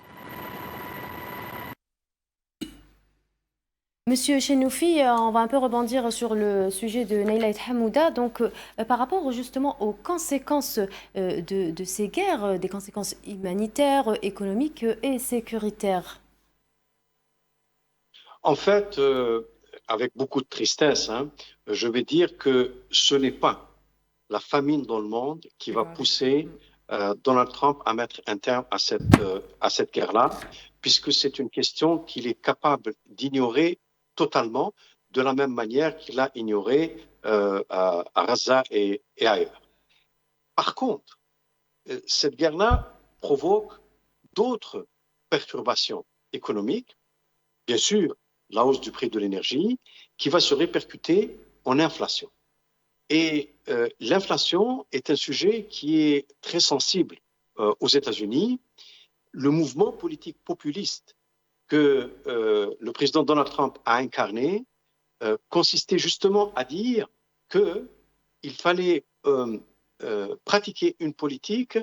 Monsieur Chenoufi, on va un peu rebondir sur le sujet de Neila Aït-Hamouda. Donc, par rapport justement aux conséquences de ces guerres, des conséquences humanitaires, économiques et sécuritaires. En fait, avec beaucoup de tristesse, je vais dire que ce n'est pas la famine dans le monde qui va pousser Donald Trump à mettre un terme à cette guerre-là, puisque c'est une question qu'il est capable d'ignorer totalement, de la même manière qu'il a ignoré à Gaza et ailleurs. Par contre, cette guerre-là provoque d'autres perturbations économiques, bien sûr, la hausse du prix de l'énergie, qui va se répercuter en inflation. Et l'inflation est un sujet qui est très sensible aux États-Unis. Le mouvement politique populiste que le président Donald Trump a incarné consistait justement à dire qu'il fallait pratiquer une politique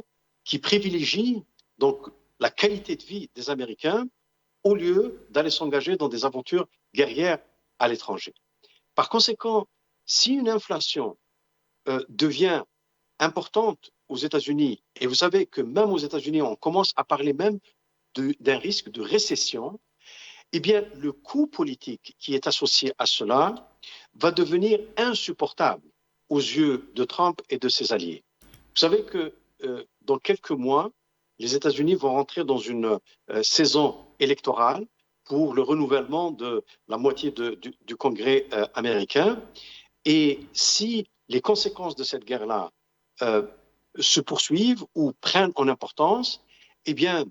qui privilégie donc la qualité de vie des Américains au lieu d'aller s'engager dans des aventures guerrières à l'étranger. Par conséquent, si une inflation devient importante aux États-Unis, et vous savez que même aux États-Unis, on commence à parler même d'un risque de récession, eh bien, le coût politique qui est associé à cela va devenir insupportable aux yeux de Trump et de ses alliés. Vous savez que dans quelques mois, les États-Unis vont rentrer dans une saison électorale pour le renouvellement de la moitié du Congrès américain. Et si les conséquences de cette guerre-là se poursuivent ou prennent en importance, eh bien,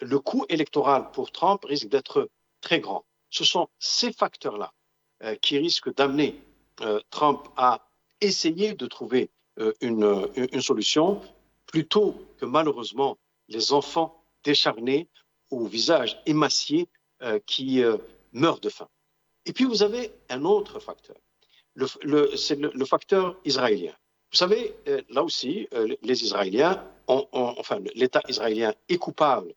le coût électoral pour Trump risque d'être très grand. Ce sont ces facteurs-là qui risquent d'amener Trump à essayer de trouver une solution plutôt que malheureusement les enfants décharnés au visage émacié qui meurent de faim. Et puis vous avez un autre facteur, c'est le facteur israélien. Vous savez, là aussi, les Israéliens, enfin l'État israélien est coupable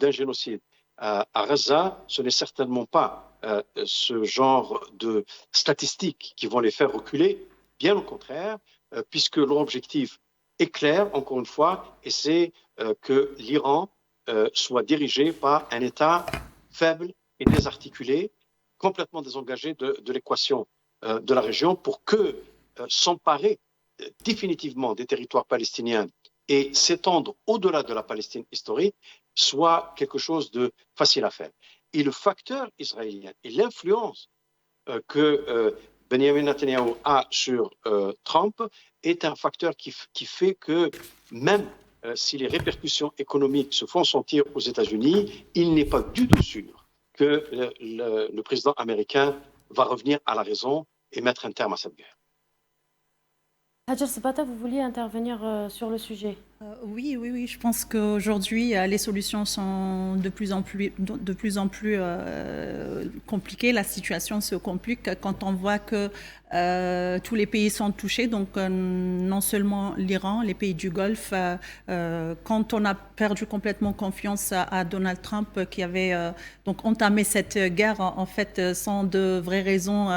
d'un génocide à Gaza. Ce n'est certainement pas ce genre de statistiques qui vont les faire reculer, bien au contraire, puisque leur objectif est clair, encore une fois, et c'est que l'Iran soit dirigé par un État faible et désarticulé, complètement désengagé de l'équation de la région, pour que s'emparer définitivement des territoires palestiniens et s'étendre au-delà de la Palestine historique soit quelque chose de facile à faire. Et le facteur israélien et l'influence que Benjamin Netanyahu a sur Trump est un facteur qui fait que même si les répercussions économiques se font sentir aux États-Unis, il n'est pas du tout sûr que le président américain va revenir à la raison et mettre un terme à cette guerre. Hajar Sebata, vous vouliez intervenir sur le sujet? Oui, je pense qu'aujourd'hui, les solutions sont de plus en plus compliquées. La situation se complique quand on voit que tous les pays sont touchés, donc non seulement l'Iran, les pays du Golfe. Quand on a perdu complètement confiance à Donald Trump, qui avait donc entamé cette guerre en fait sans de vraies raisons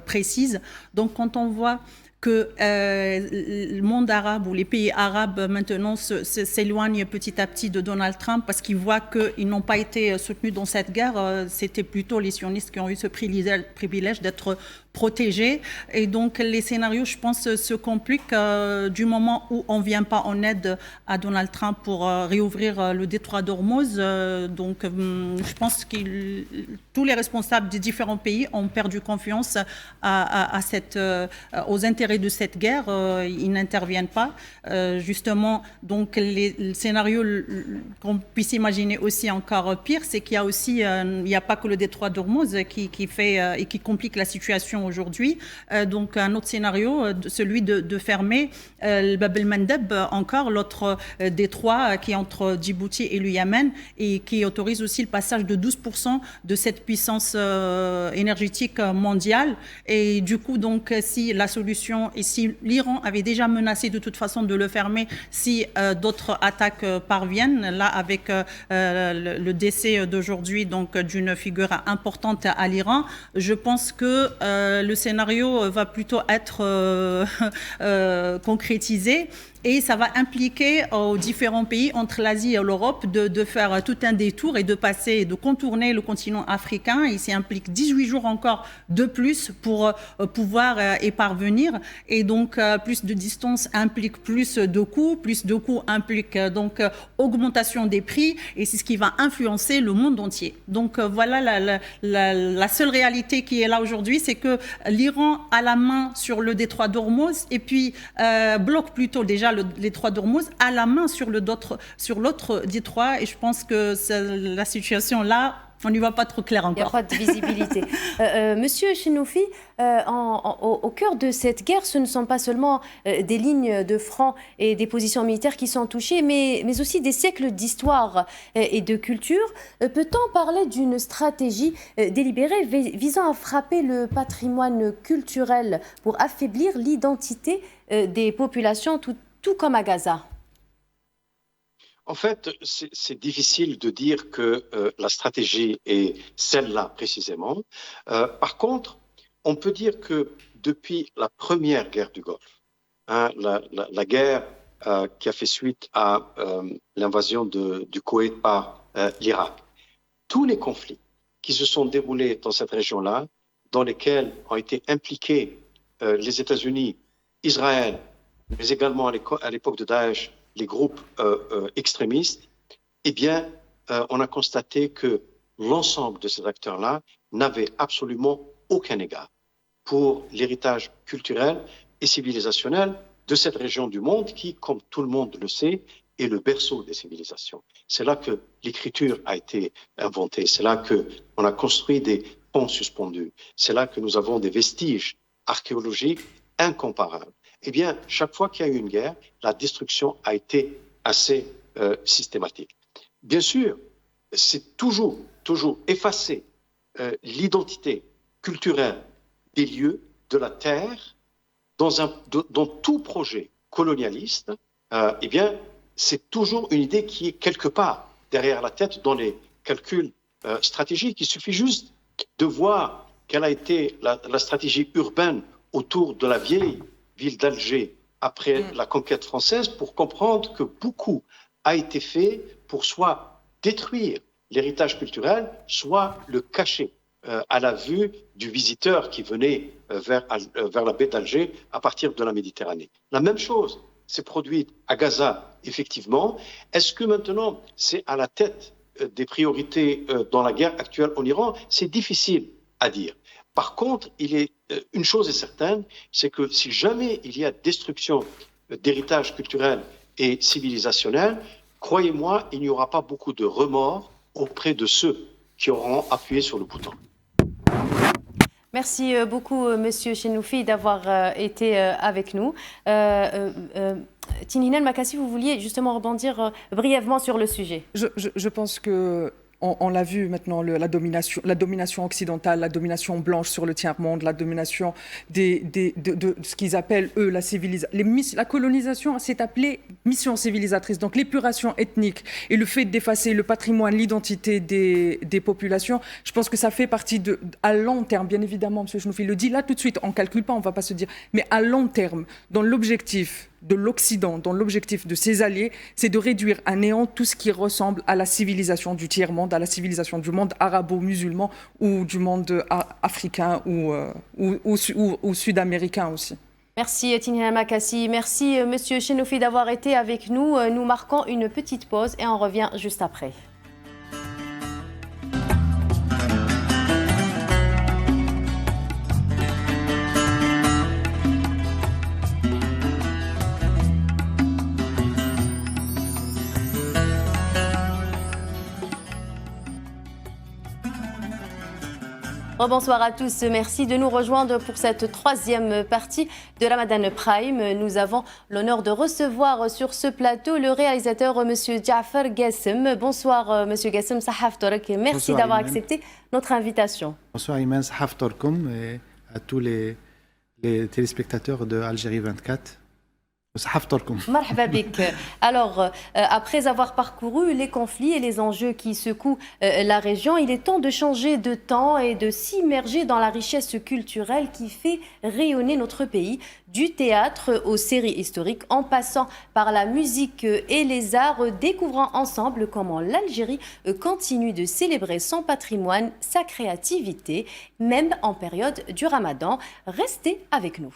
précises. Donc quand on voit que le monde arabe ou les pays arabes maintenant s'éloignent petit à petit de Donald Trump parce qu'ils voient qu'ils n'ont pas été soutenus dans cette guerre. C'était plutôt les sionistes qui ont eu ce privilège d'être protégés. Et donc les scénarios, je pense, se compliquent du moment où on ne vient pas en aide à Donald Trump pour réouvrir le détroit d'Ormuz. Donc je pense que tous les responsables des différents pays ont perdu confiance aux intérêts de cette guerre. Ils n'interviennent pas. Justement, donc le scénario qu'on puisse imaginer aussi encore pire, c'est qu'il y a aussi, il n'y a pas que le détroit d'Ormuz qui fait et qui complique la situation aujourd'hui. Donc un autre scénario, celui de fermer le Bab el-Mandeb, encore l'autre détroit qui est entre Djibouti et le Yémen et qui autorise aussi le passage de 12% de cette puissance énergétique mondiale. Et du coup, donc, si la solution, et si l'Iran avait déjà menacé de toute façon de le fermer si d'autres attaques parviennent, là avec le décès d'aujourd'hui donc d'une figure importante à l'Iran, je pense que le scénario va plutôt être concrétisé. Et ça va impliquer aux différents pays entre l'Asie et l'Europe de faire tout un détour et de contourner le continent africain. Il s'y implique 18 jours encore de plus pour pouvoir y parvenir. Et donc, plus de distance implique plus de coûts implique donc augmentation des prix. Et c'est ce qui va influencer le monde entier. Donc, voilà la seule réalité qui est là aujourd'hui, c'est que l'Iran a la main sur le détroit d'Ormuz et puis bloque plutôt déjà le détroit d'Ormuz, a la main sur l'autre détroit, et je pense que la situation là, on n'y voit pas trop clair encore. Il n'y a pas de visibilité. Monsieur Chenoufi, au cœur de cette guerre, ce ne sont pas seulement des lignes de front et des positions militaires qui sont touchées, mais aussi des siècles d'histoire et de culture. Peut-on parler d'une stratégie délibérée visant à frapper le patrimoine culturel pour affaiblir l'identité des populations, tout comme à Gaza? En fait, c'est difficile de dire que la stratégie est celle-là précisément. Par contre, on peut dire que depuis la première guerre du Golfe, la guerre qui a fait suite à l'invasion du Koweït par l'Irak, tous les conflits qui se sont déroulés dans cette région-là, dans lesquels ont été impliqués les États-Unis, Israël, mais également à l'époque de Daesh, les groupes extrémistes, eh bien, on a constaté que l'ensemble de ces acteurs-là n'avaient absolument aucun égard pour l'héritage culturel et civilisationnel de cette région du monde qui, comme tout le monde le sait, est le berceau des civilisations. C'est là que l'écriture a été inventée, c'est là qu'on a construit des ponts suspendus, c'est là que nous avons des vestiges archéologiques incomparables. Eh bien, chaque fois qu'il y a eu une guerre, la destruction a été assez systématique. Bien sûr, c'est toujours effacer l'identité culturelle des lieux, de la terre, dans tout projet colonialiste, eh bien, c'est toujours une idée qui est quelque part derrière la tête dans les calculs stratégiques. Il suffit juste de voir quelle a été la stratégie urbaine autour de la vieille ville d'Alger après la conquête française pour comprendre que beaucoup a été fait pour soit détruire l'héritage culturel, soit le cacher à la vue du visiteur qui venait vers la baie d'Alger à partir de la Méditerranée. La même chose s'est produite à Gaza, effectivement. Est-ce que maintenant c'est à la tête des priorités dans la guerre actuelle en Iran? C'est difficile à dire. Par contre, une chose est certaine, c'est que si jamais il y a destruction d'héritage culturel et civilisationnel, croyez-moi, il n'y aura pas beaucoup de remords auprès de ceux qui auront appuyé sur le bouton. Merci beaucoup, Monsieur Chenoufi, d'avoir été avec nous. Tinhinel Makassi, vous vouliez justement rebondir brièvement sur le sujet. Je pense que on l'a vu maintenant, la domination occidentale, la domination blanche sur le tiers-monde, la domination de ce qu'ils appellent, eux, la civilisation. La colonisation s'est appelée mission civilisatrice. Donc l'épuration ethnique et le fait d'effacer le patrimoine, l'identité des populations, je pense que ça fait partie à long terme, bien évidemment, M. Chenoufi le dit là tout de suite, on ne calcule pas, on ne va pas se dire, mais à long terme, dans l'objectif de l'Occident, dans l'objectif de ses alliés, c'est de réduire à néant tout ce qui ressemble à la civilisation du tiers-monde, à la civilisation du monde arabo-musulman ou du monde africain ou sud-américain aussi. Merci Tinhinel Makassi, merci Monsieur Chenoufi d'avoir été avec nous. Nous marquons une petite pause et on revient juste après. Bonsoir à tous, merci de nous rejoindre pour cette troisième partie de Ramadan Prime. Nous avons l'honneur de recevoir sur ce plateau le réalisateur Monsieur Jafar Gassem. Bonsoir Monsieur Gassem, Sahaf Torek, et merci d'avoir accepté notre invitation. Bonsoir Iman, Sahaf Torkoum et à tous les téléspectateurs de Algérie 24. Marhaba bik. Alors, après avoir parcouru les conflits et les enjeux qui secouent la région, il est temps de changer de temps et de s'immerger dans la richesse culturelle qui fait rayonner notre pays, du théâtre aux séries historiques, en passant par la musique et les arts, découvrant ensemble comment l'Algérie continue de célébrer son patrimoine, sa créativité, même en période du Ramadan. Restez avec nous.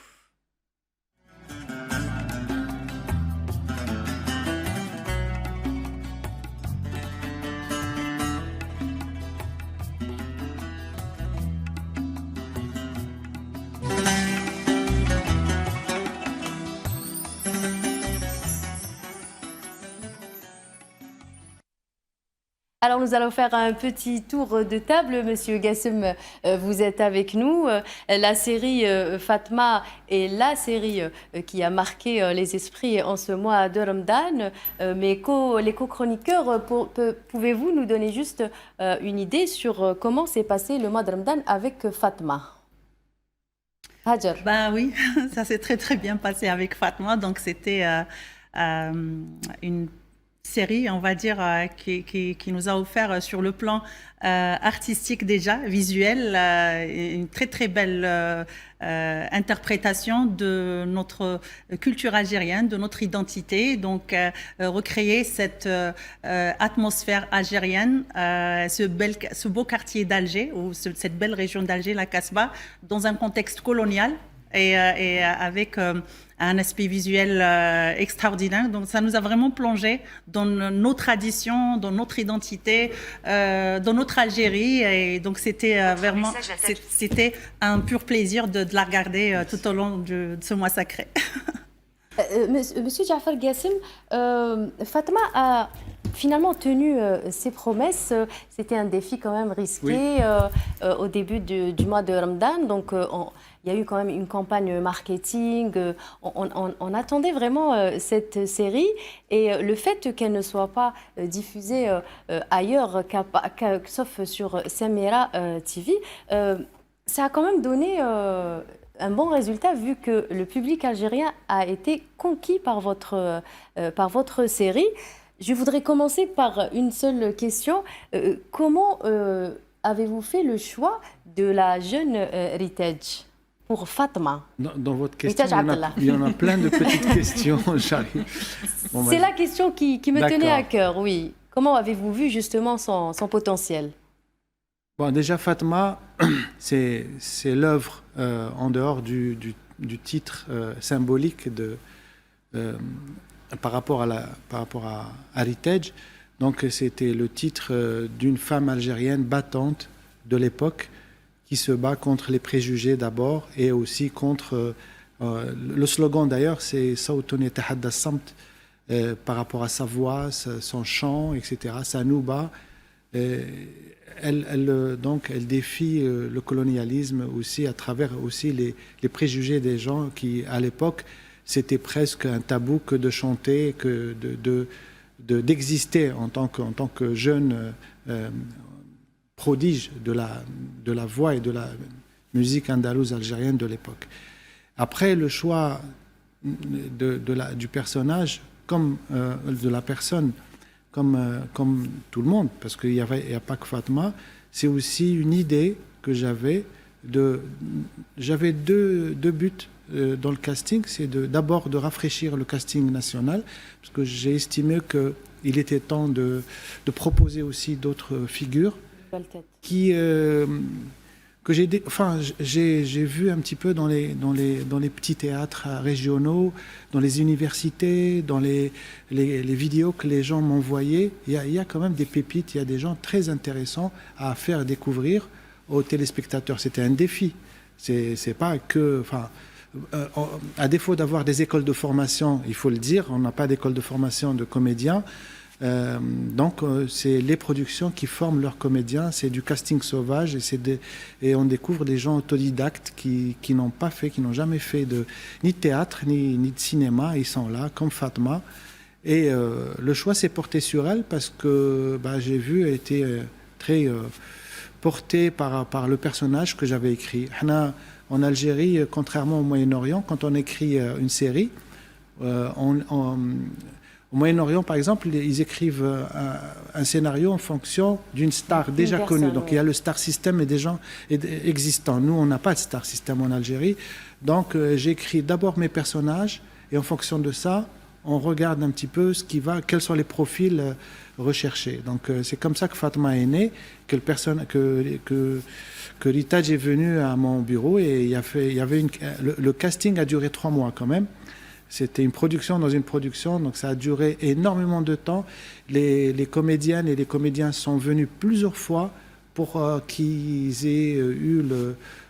Alors nous allons faire un petit tour de table. Monsieur Gassem, vous êtes avec nous. La série Fatma est la série qui a marqué les esprits en ce mois de Ramadan. Les co-chroniqueurs, pouvez-vous nous donner juste une idée sur comment s'est passé le mois de Ramadan avec Fatma? Hajar. Ben oui, ça s'est très très bien passé avec Fatma. Donc c'était une série, on va dire, qui nous a offert sur le plan artistique déjà, visuel, une très très belle interprétation de notre culture algérienne, de notre identité, donc recréer cette atmosphère algérienne, ce beau quartier d'Alger, ou cette belle région d'Alger, la Kasbah, dans un contexte colonial et avec un aspect visuel extraordinaire. Donc ça nous a vraiment plongé dans nos traditions, dans notre identité, dans notre Algérie. Et donc c'était vraiment un pur plaisir de la regarder tout au long de ce mois sacré. Monsieur Jafar Gassim, Fatma a finalement tenu ses promesses. C'était un défi quand même risqué au début du mois de Ramadan. Donc il y a eu quand même une campagne marketing. On attendait vraiment cette série. Et le fait qu'elle ne soit pas diffusée ailleurs, sauf sur Samira TV, ça a quand même donné un bon résultat vu que le public algérien a été conquis par votre série. Je voudrais commencer par une seule question. Comment avez-vous fait le choix de la jeune Ritaj pour Fatma? Dans votre question, il y en a plein de petites questions, j'arrive. Bon, c'est la question qui me tenait à cœur, oui. Comment avez-vous vu justement son potentiel? Bon, déjà, Fatma, c'est l'œuvre en dehors du titre symbolique par rapport à Heritage. Donc, c'était le titre d'une femme algérienne battante de l'époque qui se bat contre les préjugés d'abord et aussi contre... le slogan d'ailleurs, c'est « Sawtun yatahadda samt » par rapport à sa voix, son chant, etc. Ça nous bat. Donc, elle défie le colonialisme aussi à travers aussi les préjugés des gens qui, à l'époque, c'était presque un tabou que de chanter, que d'exister en tant que jeune prodige de la voix et de la musique andalouse algérienne de l'époque. Après, le choix du personnage, comme de la personne, comme tout le monde, parce qu'il n'y a pas que Fatma, c'est aussi une idée que j'avais. J'avais deux buts dans le casting. C'est d'abord de rafraîchir le casting national, parce que j'ai estimé qu'il était temps de proposer aussi d'autres figures que j'ai vu un petit peu dans les petits théâtres régionaux, dans les universités, dans les vidéos que les gens m'envoyaient. Il y a quand même des pépites, il y a des gens très intéressants à faire découvrir aux téléspectateurs. C'était un défi. C'est pas que... à défaut d'avoir des écoles de formation, il faut le dire, on n'a pas d'école de formation de comédiens. Donc, c'est les productions qui forment leurs comédiens, c'est du casting sauvage et on découvre des gens autodidactes qui n'ont jamais fait ni de théâtre ni de cinéma. Ils sont là, comme Fatma. Et le choix s'est porté sur elle parce que j'ai vu, elle était très portée par le personnage que j'avais écrit. En Algérie, contrairement au Moyen-Orient, quand on écrit une série, au Moyen-Orient, par exemple, ils écrivent un scénario en fonction d'une star déjà connue. Donc, il y a le star system et des gens existants. Nous, on n'a pas de star system en Algérie. Donc, j'écris d'abord mes personnages et en fonction de ça, on regarde un petit peu quels sont les profils recherchés. Donc, c'est comme ça que Fatma est née, que Ritaj est venu à mon bureau et le casting a duré 3 mois quand même. C'était une production dans une production, donc ça a duré énormément de temps. Les comédiennes et les comédiens sont venus plusieurs fois pour qu'ils aient eu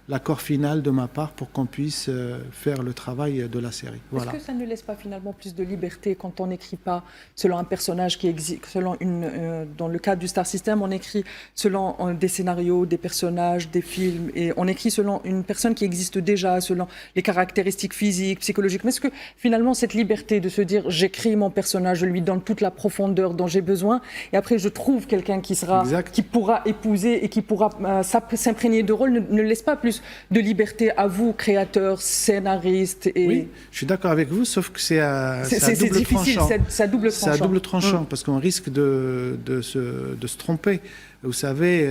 l'accord final de ma part pour qu'on puisse faire le travail de la série. Voilà. Est-ce que ça ne laisse pas finalement plus de liberté quand on n'écrit pas selon un personnage qui existe, dans le cadre du Star System, on écrit selon des scénarios, des personnages, des films, et on écrit selon une personne qui existe déjà, selon les caractéristiques physiques, psychologiques. Mais est-ce que finalement cette liberté de se dire j'écris mon personnage, je lui donne toute la profondeur dont j'ai besoin, et après je trouve quelqu'un qui pourra épouser et qui pourra s'imprégner de rôle, ne laisse pas plus de liberté à vous, créateurs, scénaristes Oui, je suis d'accord avec vous, sauf que c'est à double tranchant. C'est à double tranchant. C'est à double tranchant, parce qu'on risque de se tromper. Vous savez,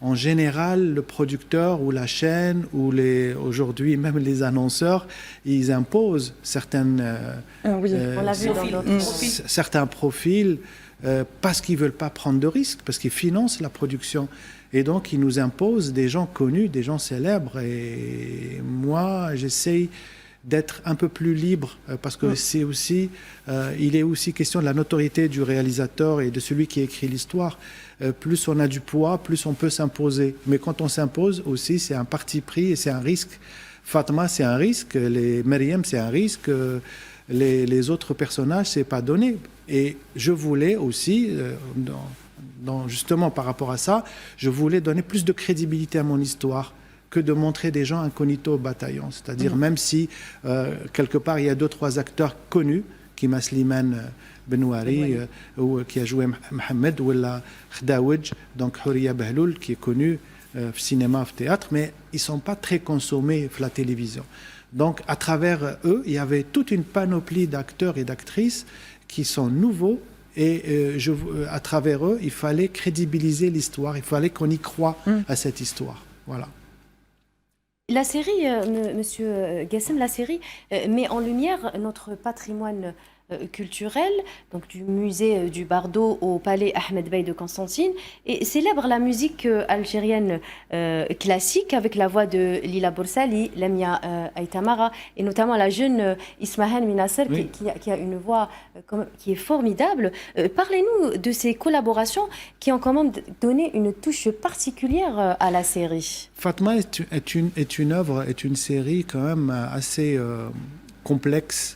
en général, le producteur ou la chaîne, ou aujourd'hui même les annonceurs, ils imposent certains profils parce qu'ils ne veulent pas prendre de risques, parce qu'ils financent la production. Et donc, ils nous imposent des gens connus, des gens célèbres. Et moi, j'essaye d'être un peu plus libre, parce que c'est aussi, il est aussi question de la notoriété du réalisateur et de celui qui écrit l'histoire. Plus on a du poids, plus on peut s'imposer. Mais quand on s'impose aussi, c'est un parti pris et c'est un risque. Fatma, c'est un risque. Maryam, c'est un risque. Les autres personnages, c'est pas donné. Et je voulais aussi, justement par rapport à ça, je voulais donner plus de crédibilité à mon histoire que de montrer des gens incognito au bataillon. C'est-à-dire, même si, quelque part, il y a 2-3 acteurs connus, Kima Slimane Benouari, qui a joué Mohamed, ou la Khdaouj, donc Houria Bahloul, qui est connu au cinéma, au théâtre, mais ils ne sont pas très consommés à la télévision. Donc, à travers eux, il y avait toute une panoplie d'acteurs et d'actrices qui sont nouveaux, et à travers eux, il fallait crédibiliser l'histoire, il fallait qu'on y croie à cette histoire. Voilà. La série, Monsieur Gassem, la série met en lumière notre patrimoine culturel, donc du musée du Bardo au palais Ahmed Bey de Constantine, et célèbre la musique algérienne classique avec la voix de Lila Boursali, Lamia Aitamara, et notamment la jeune Ismahan Minasser, qui a une voix qui est formidable. Parlez-nous de ces collaborations qui ont quand même donné une touche particulière à la série. Fatma est une série quand même assez complexe.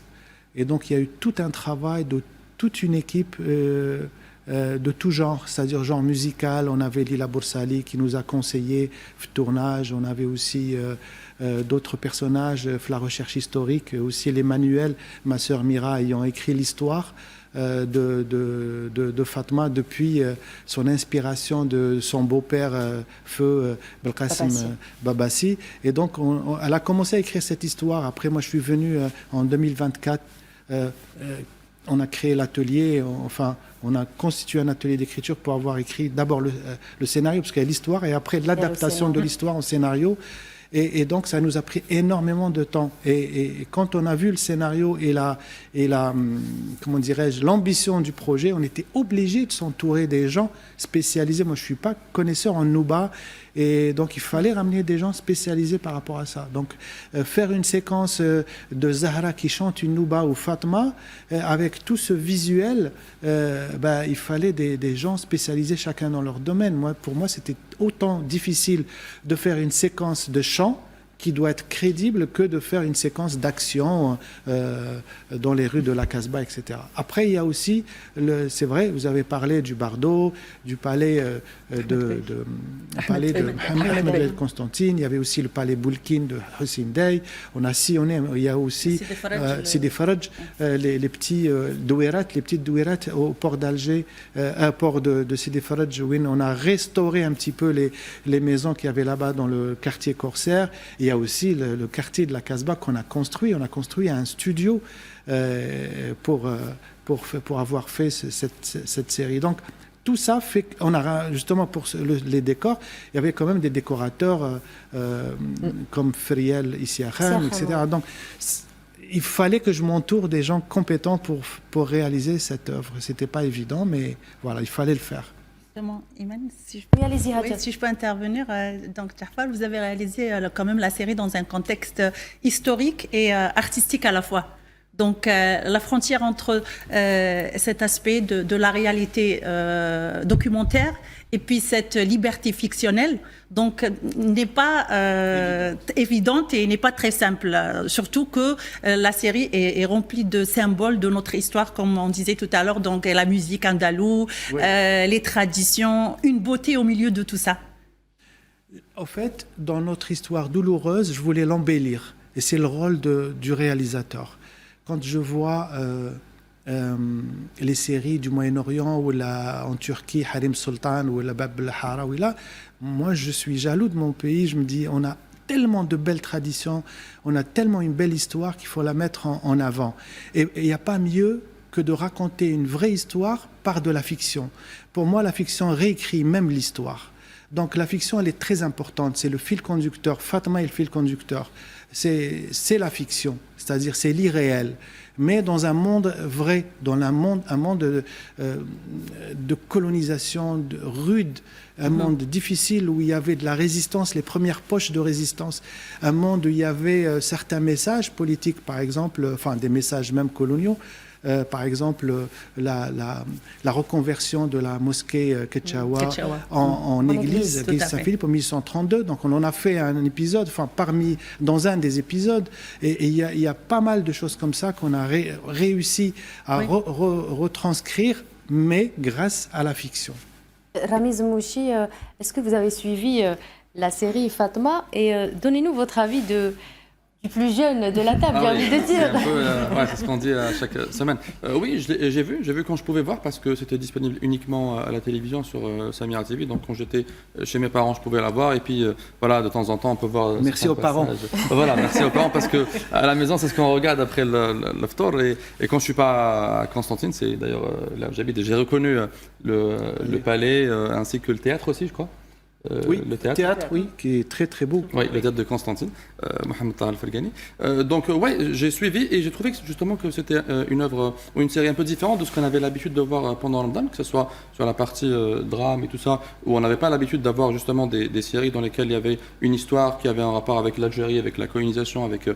Et donc, il y a eu tout un travail de toute une équipe de tout genre, c'est-à-dire genre musical. On avait Lila Boursali qui nous a conseillé le tournage. On avait aussi d'autres personnages, la recherche historique, aussi les manuels. Ma sœur Mira ayant écrit l'histoire de Fatma depuis son inspiration de son beau-père Feu Belkacem Babassi. Et donc, elle a commencé à écrire cette histoire. Après, moi, je suis venu en 2024. On a créé l'atelier, on a constitué un atelier d'écriture pour avoir écrit d'abord le scénario, parce qu'il y a l'histoire, et après l'adaptation de l'histoire en scénario. Et donc, ça nous a pris énormément de temps. Et quand on a vu le scénario et comment dirais-je, l'ambition du projet, on était obligé de s'entourer des gens spécialisés. Moi, je ne suis pas connaisseur en Nouba. Et donc, il fallait ramener des gens spécialisés par rapport à ça. Donc, faire une séquence de Zahra qui chante une Nouba ou Fatma, avec tout ce visuel, il fallait des gens spécialisés chacun dans leur domaine. Pour moi, c'était autant difficile de faire une séquence de chant qui doit être crédible que de faire une séquence d'action dans les rues de la Casbah, etc. Après, il y a aussi, c'est vrai, vous avez parlé du Bardo, du palais de Ahmed El Constantine, il y avait aussi le palais Boulkin de Hussein Dey, il y a aussi Sidi Faraj, les petits douérat, les petites douérat au port d'Alger, port de Sidi Faraj, où on a restauré un petit peu les maisons qu'il y avait là-bas dans le quartier corsaire. Il y a aussi le quartier de la Casbah qu'on a construit. On a construit un studio pour avoir fait cette série. Donc, tout ça fait qu'on a, justement, pour les décors, il y avait quand même des décorateurs comme Friel, Issia Khan, etc. Donc, il fallait que je m'entoure des gens compétents pour réaliser cette œuvre. Ce n'était pas évident, mais voilà, il fallait le faire. Iman, si je peux intervenir, donc Jafar, vous avez réalisé quand même la série dans un contexte historique et artistique à la fois. Donc la frontière entre cet aspect de la réalité documentaire et puis cette liberté fictionnelle, donc n'est pas évidente et n'est pas très simple. Surtout que la série est remplie de symboles de notre histoire, comme on disait tout à l'heure, donc la musique andalouse, les traditions, une beauté au milieu de tout ça. En fait, dans notre histoire douloureuse, je voulais l'embellir. Et c'est le rôle du réalisateur. Quand je vois les séries du Moyen-Orient ou en Turquie, Harim Sultan ou la Bab al-Hara, moi je suis jaloux de mon pays. Je me dis, on a tellement de belles traditions, on a tellement une belle histoire qu'il faut la mettre en avant. Et il n'y a pas mieux que de raconter une vraie histoire par de la fiction. Pour moi, la fiction réécrit même l'histoire. Donc la fiction, elle est très importante. C'est le fil conducteur. Fatma est le fil conducteur. C'est la fiction. c'est-à-dire c'est l'irréel, mais dans un monde vrai, dans un monde de colonisation rude, un monde difficile où il y avait de la résistance, les premières poches de résistance, un monde où il y avait certains messages politiques, par exemple, enfin des messages même coloniaux. Par exemple, la reconversion de la mosquée Ketchawa en église Saint-Philippe en 1832. Donc, on en a fait un épisode, enfin, dans un des épisodes. Et il y a pas mal de choses comme ça qu'on a réussi à retranscrire, mais grâce à la fiction. Ramiz Mouchi, est-ce que vous avez suivi la série Fatma et donnez-nous votre avis du plus jeune de la table, j'ai envie de dire. C'est ce qu'on dit à chaque semaine. Oui, j'ai vu quand je pouvais voir parce que c'était disponible uniquement à la télévision sur Samira TV. Donc quand j'étais chez mes parents, je pouvais la voir. Et puis voilà, de temps en temps, on peut voir. Merci aux parents. Voilà, merci aux parents parce que à la maison, c'est ce qu'on regarde après l'aftar. Et quand je suis pas à Constantine, c'est d'ailleurs là où j'habite. J'ai reconnu le palais ainsi que le théâtre aussi, je crois. Oui, le théâtre, oui, qui est très très beau. Oui, le théâtre de Constantine, Mohamed Taha Al-Farghani. Donc, j'ai suivi et j'ai trouvé justement que c'était une œuvre ou une série un peu différente de ce qu'on avait l'habitude de voir pendant Ramadan, que ce soit sur la partie drame et tout ça, où on n'avait pas l'habitude d'avoir justement des séries dans lesquelles il y avait une histoire qui avait un rapport avec l'Algérie, avec la colonisation, avec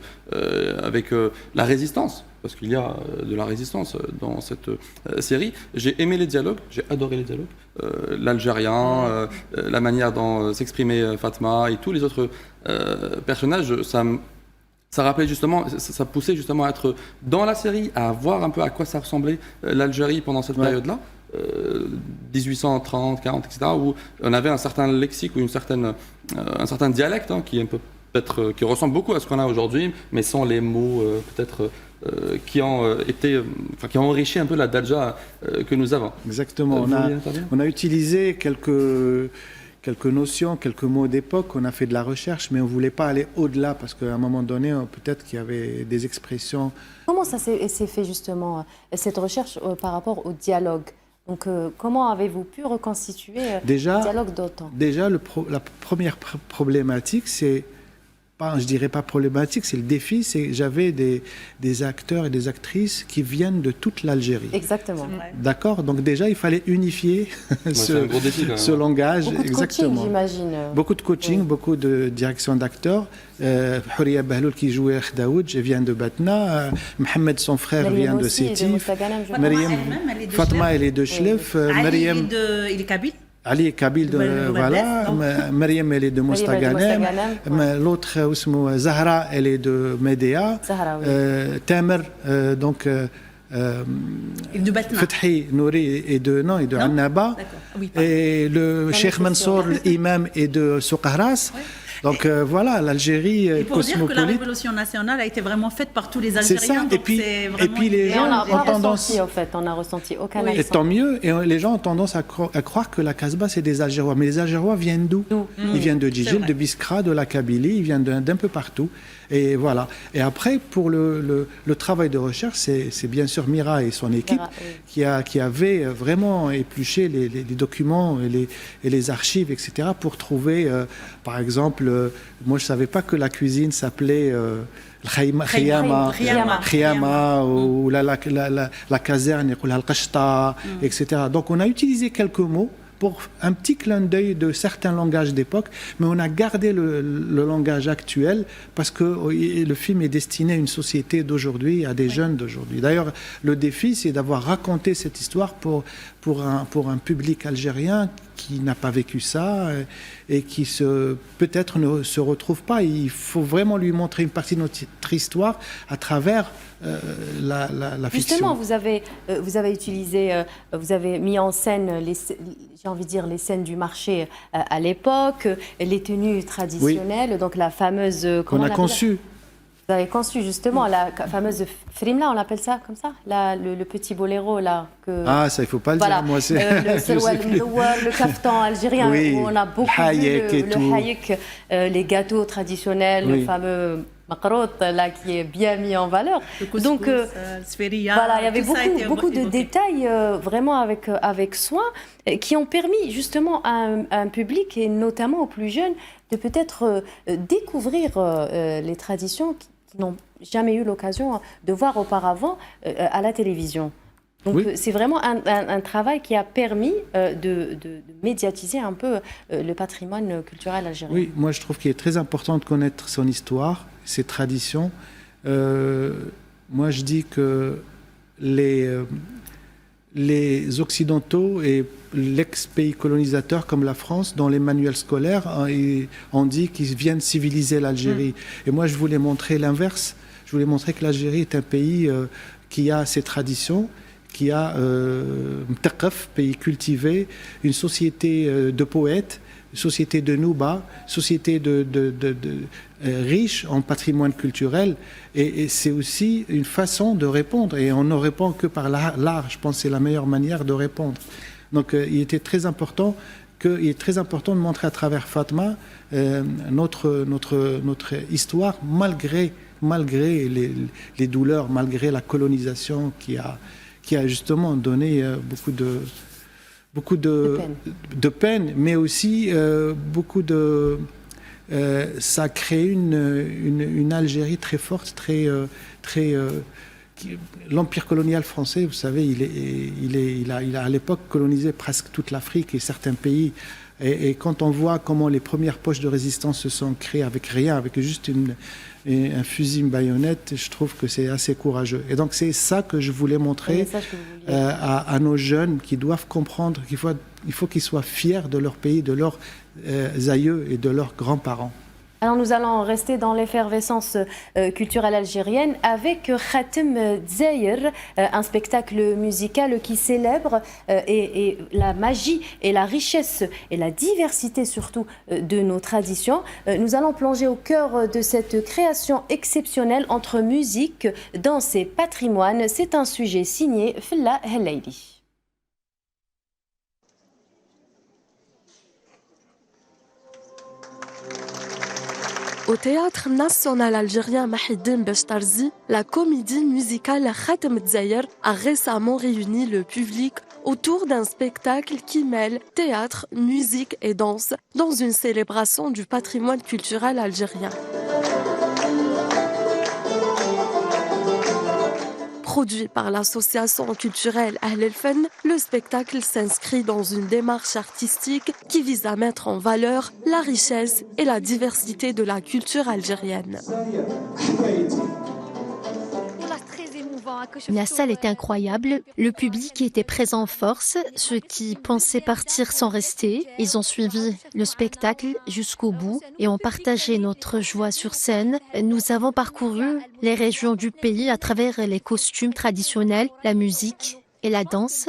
la résistance. Parce qu'il y a de la résistance dans cette série. J'ai aimé les dialogues, j'ai adoré les dialogues. L'Algérien, la manière dont s'exprimait Fatma et tous les autres personnages, ça rappelait justement, ça poussait justement à être dans la série, à voir un peu à quoi ça ressemblait l'Algérie pendant cette période-là. 1830, 40, etc., où on avait un certain lexique ou un certain dialecte qui est un peu peut-être qui ressemble beaucoup à ce qu'on a aujourd'hui, mais sans les mots peut-être qui ont enrichi un peu la Dalja que nous avons. Exactement. On a utilisé quelques notions, quelques mots d'époque. On a fait de la recherche, mais on ne voulait pas aller au-delà parce qu'à un moment donné, peut-être qu'il y avait des expressions. Comment ça s'est fait justement cette recherche par rapport au dialogue? Donc, comment avez-vous pu reconstituer le dialogue d'autant? Déjà, la première problématique, je dirais pas problématique, c'est le défi, c'est que j'avais des acteurs et des actrices qui viennent de toute l'Algérie. Exactement. D'accord. Donc déjà, il fallait unifier ce langage. Beaucoup de exactement. coaching, j'imagine. Beaucoup de coaching, beaucoup de direction d'acteurs. Houria Bahloul qui jouait Khdaoud, vient de Batna. Mohamed, son frère, vient de Sétif. Fatma, elle est de Chlef. Mariam, il est kabyle. Ali Kabil, voilà. Mariam, elle est de Mostaganem. L'autre, Zahra, elle est de Médéa. Tamer, donc. de Batna. Fethi Nouri est de Annaba. Et le Cheikh Mansour, l'imam, est de Souqahras. Donc voilà, l'Algérie cosmopolite. Pour dire que la révolution nationale a été vraiment faite par tous les Algériens. C'est ça. Et puis les gens ont tendance. On n'a ressenti aucun accent. Et tant mieux. Et les gens ont tendance à croire que la Casbah c'est des Algérois. Mais les Algérois viennent d'où? Ils viennent de Djidjil, de Biskra, de la Kabylie. Ils viennent d'un peu partout. Et voilà. Et après, pour le travail de recherche, c'est bien sûr Mira et son équipe qui avaient vraiment épluché les documents et les archives, etc., pour trouver, par exemple, moi je ne savais pas que la cuisine s'appelait Khiyama ou la caserne, etc. Donc on a utilisé quelques mots pour un petit clin d'œil de certains langages d'époque, mais on a gardé le langage actuel parce que le film est destiné à une société d'aujourd'hui, à des jeunes d'aujourd'hui. D'ailleurs, le défi, c'est d'avoir raconté cette histoire pour un public algérien qui n'a pas vécu ça et qui peut-être ne se retrouve pas. Il faut vraiment lui montrer une partie de notre histoire à travers la fiction. Justement, vous avez utilisé, vous avez mis en scène j'ai envie de dire les scènes du marché à l'époque, les tenues traditionnelles, donc la fameuse. Qu'on a conçue. Vous avez conçu justement la fameuse frimla, on appelle ça comme ça, le petit boléro là. Ça il faut pas le dire. Moi c'est le caftan algérien, où on a beaucoup vu le hayek, les gâteaux traditionnels, le fameux Makrout là qui est bien mis en valeur. Donc voilà, il y avait beaucoup de détails vraiment avec soin qui ont permis justement à un public et notamment aux plus jeunes de peut-être découvrir les traditions qu'ils n'ont jamais eu l'occasion de voir auparavant à la télévision. Donc c'est vraiment un travail qui a permis de médiatiser un peu le patrimoine culturel algérien. Oui, moi je trouve qu'il est très important de connaître son histoire, ses traditions. Moi je dis que les Occidentaux et l'ex-pays colonisateur comme la France, dans les manuels scolaires, on dit qu'ils viennent civiliser l'Algérie. Et moi, je voulais montrer l'inverse. Je voulais montrer que l'Algérie est un pays qui a ses traditions, qui a un pays cultivé, une société de poètes, une société de Nouba, société riche en patrimoine culturel. Et c'est aussi une façon de répondre. Et on ne répond que par l'art. Je pense que c'est la meilleure manière de répondre. Donc il était très important de montrer à travers Fatma notre histoire, malgré les douleurs, malgré la colonisation qui a justement donné beaucoup de peine, mais aussi beaucoup de... ça a créé une Algérie très forte, l'empire colonial français, vous savez, il a à l'époque colonisé presque toute l'Afrique et certains pays. Et quand on voit comment les premières poches de résistance se sont créées avec rien, avec juste un fusil, une baïonnette, je trouve que c'est assez courageux. Et donc c'est ça que je voulais montrer à nos jeunes qui doivent comprendre qu'il faut qu'ils soient fiers de leur pays, de leurs aïeux et de leurs grands-parents. Alors nous allons rester dans l'effervescence culturelle algérienne avec Khatem Dzayir, un spectacle musical qui célèbre et la magie et la richesse et la diversité surtout de nos traditions. Nous allons plonger au cœur de cette création exceptionnelle entre musique, danse et patrimoine. C'est un sujet signé Fella Helaili. Au Théâtre national algérien Mahidine Bechtarzi, la comédie musicale Khatem Dzayir a récemment réuni le public autour d'un spectacle qui mêle théâtre, musique et danse dans une célébration du patrimoine culturel algérien. Produit par l'association culturelle Ahl El Fenn, le spectacle s'inscrit dans une démarche artistique qui vise à mettre en valeur la richesse et la diversité de la culture algérienne. La salle était incroyable, le public était présent en force, ceux qui pensaient partir sont restés, ils ont suivi le spectacle jusqu'au bout et ont partagé notre joie sur scène. Nous avons parcouru les régions du pays à travers les costumes traditionnels, la musique et la danse.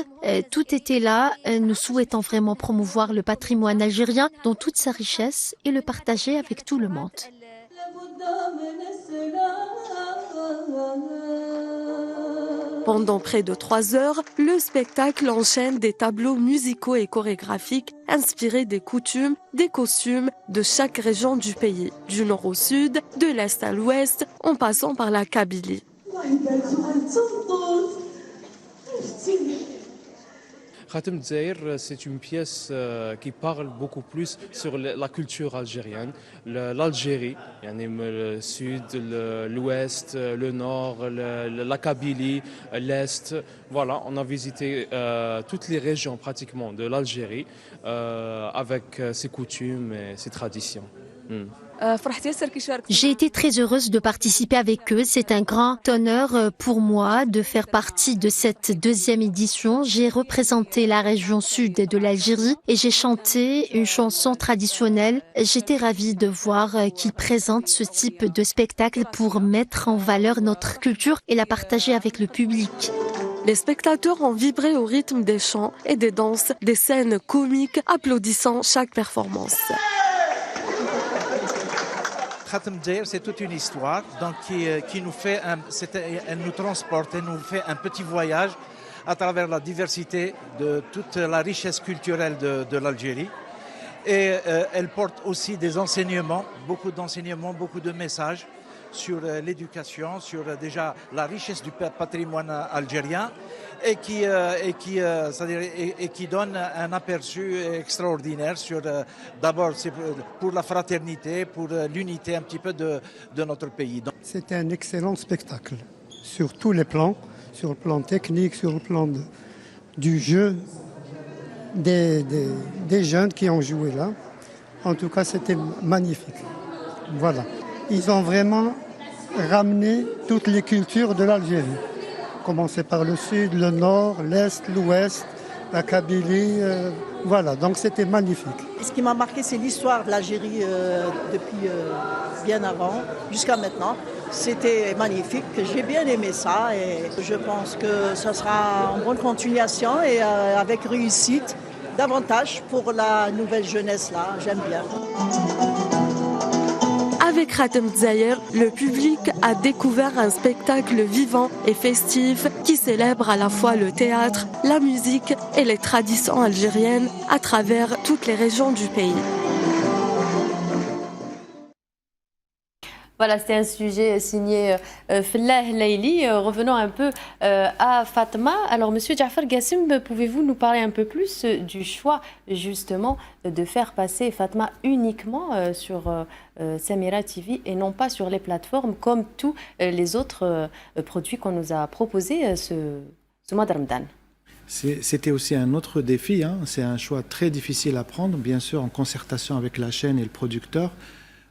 Tout était là, nous souhaitons vraiment promouvoir le patrimoine algérien dans toute sa richesse et le partager avec tout le monde. Pendant près de 3 heures, le spectacle enchaîne des tableaux musicaux et chorégraphiques inspirés des coutumes, des costumes de chaque région du pays, du nord au sud, de l'est à l'ouest, en passant par la Kabylie. Khatem Dzayir, c'est une pièce qui parle beaucoup plus sur la culture algérienne, l'Algérie, le sud, l'ouest, le nord, la Kabylie, l'est. Voilà, on a visité toutes les régions pratiquement de l'Algérie avec ses coutumes et ses traditions. J'ai été très heureuse de participer avec eux. C'est un grand honneur pour moi de faire partie de cette 2e édition. J'ai représenté la région sud de l'Algérie et j'ai chanté une chanson traditionnelle. J'étais ravie de voir qu'ils présentent ce type de spectacle pour mettre en valeur notre culture et la partager avec le public. Les spectateurs ont vibré au rythme des chants et des danses, des scènes comiques applaudissant chaque performance. Khatem Dzayir, c'est toute une histoire donc qui nous fait, elle nous transporte, elle nous fait un petit voyage à travers la diversité de toute la richesse culturelle de l'Algérie. Et elle porte aussi des enseignements, beaucoup de messages sur l'éducation, sur déjà la richesse du patrimoine algérien et qui donne un aperçu extraordinaire sur d'abord pour la fraternité, pour l'unité un petit peu de notre pays. C'était un excellent spectacle sur tous les plans, sur le plan technique, sur le plan du jeu des jeunes qui ont joué là. En tout cas, c'était magnifique. Voilà. Ils ont vraiment ramené toutes les cultures de l'Algérie. Commencer par le sud, le nord, l'est, l'ouest, la Kabylie. Voilà, donc c'était magnifique. Ce qui m'a marqué, c'est l'histoire de l'Algérie depuis bien avant, jusqu'à maintenant. C'était magnifique, j'ai bien aimé ça et je pense que ce sera en bonne continuation et avec réussite, davantage pour la nouvelle jeunesse là, j'aime bien. Avec Khatem Dzaïer, le public a découvert un spectacle vivant et festif qui célèbre à la fois le théâtre, la musique et les traditions algériennes à travers toutes les régions du pays. Voilà, c'était un sujet signé Fellah Leili. Revenons un peu à Fatma. Alors, Monsieur Jafar Gassim, pouvez-vous nous parler un peu plus du choix, justement, de faire passer Fatma uniquement sur Samira TV et non pas sur les plateformes comme tous les autres produits qu'on nous a proposés ce mois de Ramadan? C'était aussi un autre défi. C'est un choix très difficile à prendre, bien sûr, en concertation avec la chaîne et le producteur.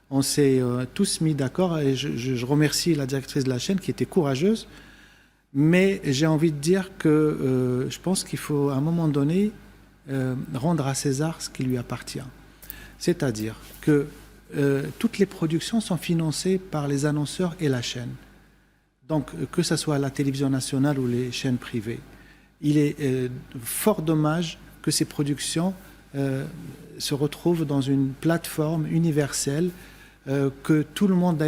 On s'est tous mis d'accord et je remercie la directrice de la chaîne qui était courageuse. Mais j'ai envie de dire que je pense qu'il faut à un moment donné rendre à César ce qui lui appartient. C'est-à-dire que toutes les productions sont financées par les annonceurs et la chaîne. Donc que ce soit la télévision nationale ou les chaînes privées. Il est fort dommage que ces productions se retrouvent dans une plateforme universelle que tout le monde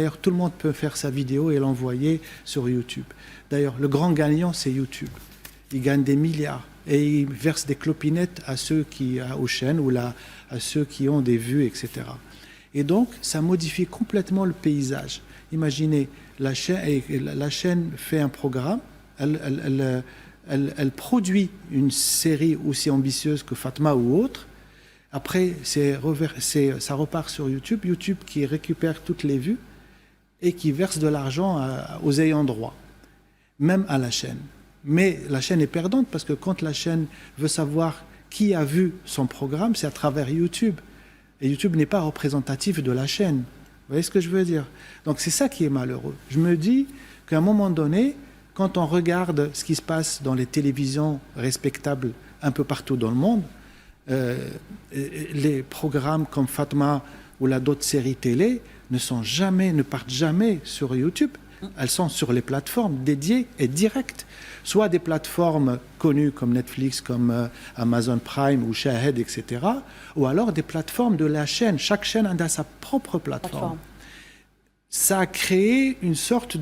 peut faire sa vidéo et l'envoyer sur YouTube. D'ailleurs, le grand gagnant, c'est YouTube. Il gagne des milliards et il verse des clopinettes à ceux aux chaînes ou à ceux qui ont des vues, etc. Et donc, ça modifie complètement le paysage. Imaginez, la chaîne fait un programme, elle produit une série aussi ambitieuse que Fatma ou autre. Après, ça repart sur YouTube. YouTube qui récupère toutes les vues et qui verse de l'argent aux ayants droit, même à la chaîne. Mais la chaîne est perdante parce que quand la chaîne veut savoir qui a vu son programme, c'est à travers YouTube. Et YouTube n'est pas représentatif de la chaîne. Vous voyez ce que je veux dire? Donc c'est ça qui est malheureux. Je me dis qu'à un moment donné, quand on regarde ce qui se passe dans les télévisions respectables un peu partout dans le monde, les programmes comme Fatma ou d'autres séries télé ne partent jamais sur YouTube. Elles sont sur les plateformes dédiées et directes. Soit des plateformes connues comme Netflix, comme Amazon Prime ou Shahid, etc. Ou alors des plateformes de la chaîne. Chaque chaîne a sa propre plateforme. Ça a créé une sorte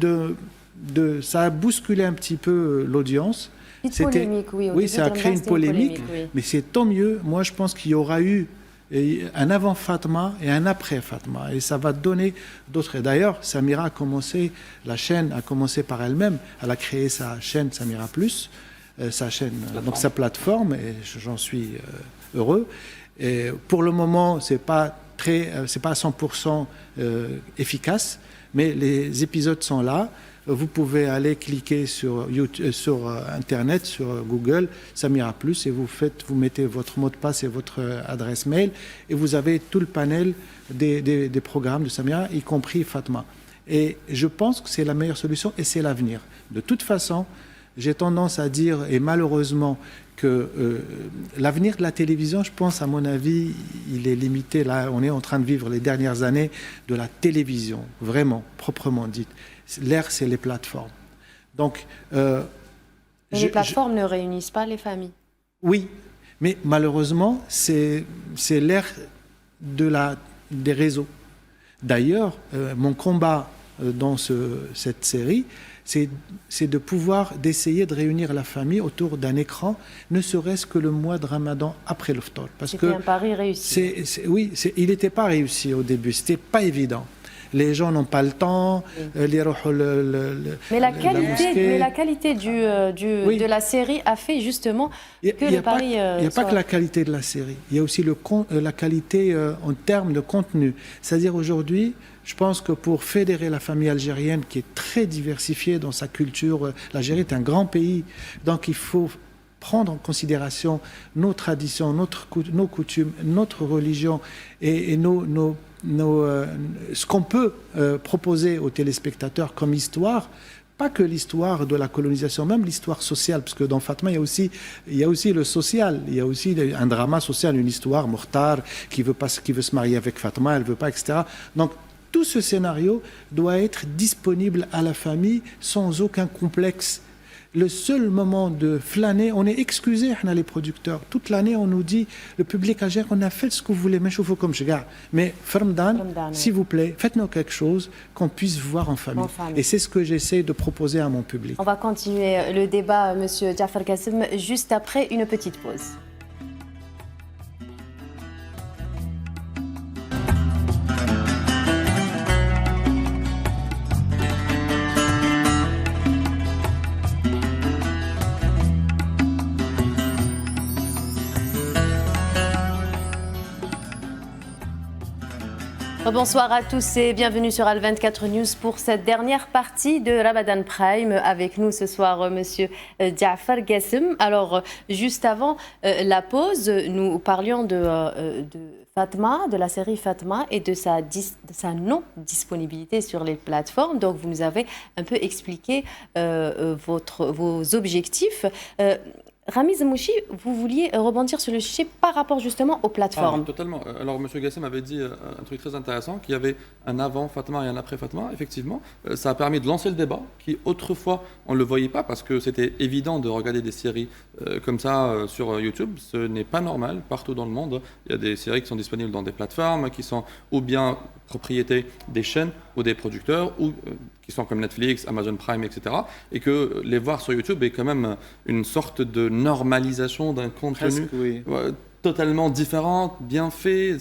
ça a bousculé un petit peu l'audience. Polémique, oui, ça a créé une polémique, mais c'est tant mieux. Moi, je pense qu'il y aura eu un avant Fatma et un après Fatma, et ça va donner d'autres. D'ailleurs, Samira a commencé, la chaîne a commencé par elle-même. Elle a créé sa chaîne Samira Plus, donc sa plateforme, et j'en suis heureux. Et pour le moment, c'est pas à 100% efficace, mais les épisodes sont là. Vous pouvez aller cliquer sur Internet, sur Google, Samira Plus, et vous mettez votre mot de passe et votre adresse mail, et vous avez tout le panel des programmes de Samira, y compris Fatma. Et je pense que c'est la meilleure solution et c'est l'avenir. De toute façon, j'ai tendance à dire, et malheureusement, que l'avenir de la télévision, je pense, à mon avis, il est limité. Là, on est en train de vivre les dernières années de la télévision, vraiment, proprement dite. L'ère, c'est les plateformes. Donc, les plateformes ne réunissent pas les familles. Oui, mais malheureusement, c'est l'ère des réseaux. D'ailleurs, mon combat dans cette série, c'est d'essayer de réunir la famille autour d'un écran, ne serait-ce que le mois de Ramadan après l'Iftar. C'était un pari réussi. Oui, il n'était pas réussi au début, c'était pas évident. les gens n'ont pas le temps, mais la qualité de la série a fait justement que le pari... Il n'y a pas que la qualité de la série, il y a aussi la qualité en termes de contenu. C'est-à-dire aujourd'hui, je pense que pour fédérer la famille algérienne, qui est très diversifiée dans sa culture, l'Algérie est un grand pays, donc il faut prendre en considération nos traditions, nos coutumes, notre religion et ce qu'on peut proposer aux téléspectateurs comme histoire. Pas que l'histoire de la colonisation, même l'histoire sociale, parce que dans Fatma, il y a aussi le social, il y a aussi un drama social, une histoire, Mokhtar, qui veut se marier avec Fatma, elle veut pas, etc. Donc, tout ce scénario doit être disponible à la famille sans aucun complexe. Le seul moment de flâner, on est excusés, les producteurs. Toute l'année, on nous dit, le public algérien, on a fait ce que vous voulez, mais je vous comme je garde. Mais Ramadan, s'il vous plaît, faites-nous quelque chose qu'on puisse voir en famille. Et c'est ce que j'essaie de proposer à mon public. On va continuer le débat, Monsieur Jafar Gassem, juste après une petite pause. Bonsoir à tous et bienvenue sur Al24 News pour cette dernière partie de Ramadan Prime. Avec nous ce soir, Monsieur Jafar Gassem. Alors, juste avant la pause, nous parlions de Fatma, de la série Fatma et de sa non-disponibilité sur les plateformes. Donc, vous nous avez un peu expliqué vos objectifs. Ramiz Mouchi, vous vouliez rebondir sur le sujet par rapport justement aux plateformes. Totalement. Alors, M. Gassem avait dit un truc très intéressant, qu'il y avait un avant Fatma et un après Fatma. Effectivement, ça a permis de lancer le débat, qui autrefois, on ne le voyait pas parce que c'était évident de regarder des séries comme ça sur YouTube. Ce n'est pas normal partout dans le monde. Il y a des séries qui sont disponibles dans des plateformes, qui sont ou bien propriété des chaînes ou des producteurs, ou qui sont comme Netflix, Amazon Prime, etc. Et que les voir sur YouTube est quand même une sorte de normalisation d'un contenu totalement différent, bien fait.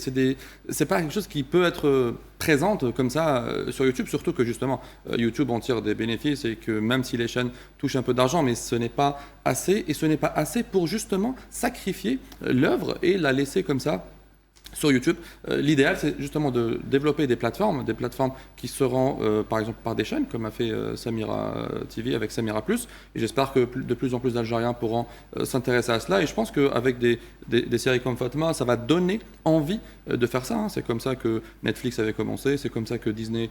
C'est pas quelque chose qui peut être présente comme ça sur YouTube, surtout que justement YouTube en tire des bénéfices et que même si les chaînes touchent un peu d'argent, mais ce n'est pas assez, et ce n'est pas assez pour justement sacrifier l'œuvre et la laisser comme ça sur YouTube. L'idéal, c'est justement de développer des plateformes qui seront, par exemple, par des chaînes, comme a fait Samira TV avec Samira Plus. Et j'espère que de plus en plus d'Algériens pourront s'intéresser à cela. Et je pense qu'avec des séries comme Fatma, ça va donner envie de faire ça. C'est comme ça que Netflix avait commencé, c'est comme ça que Disney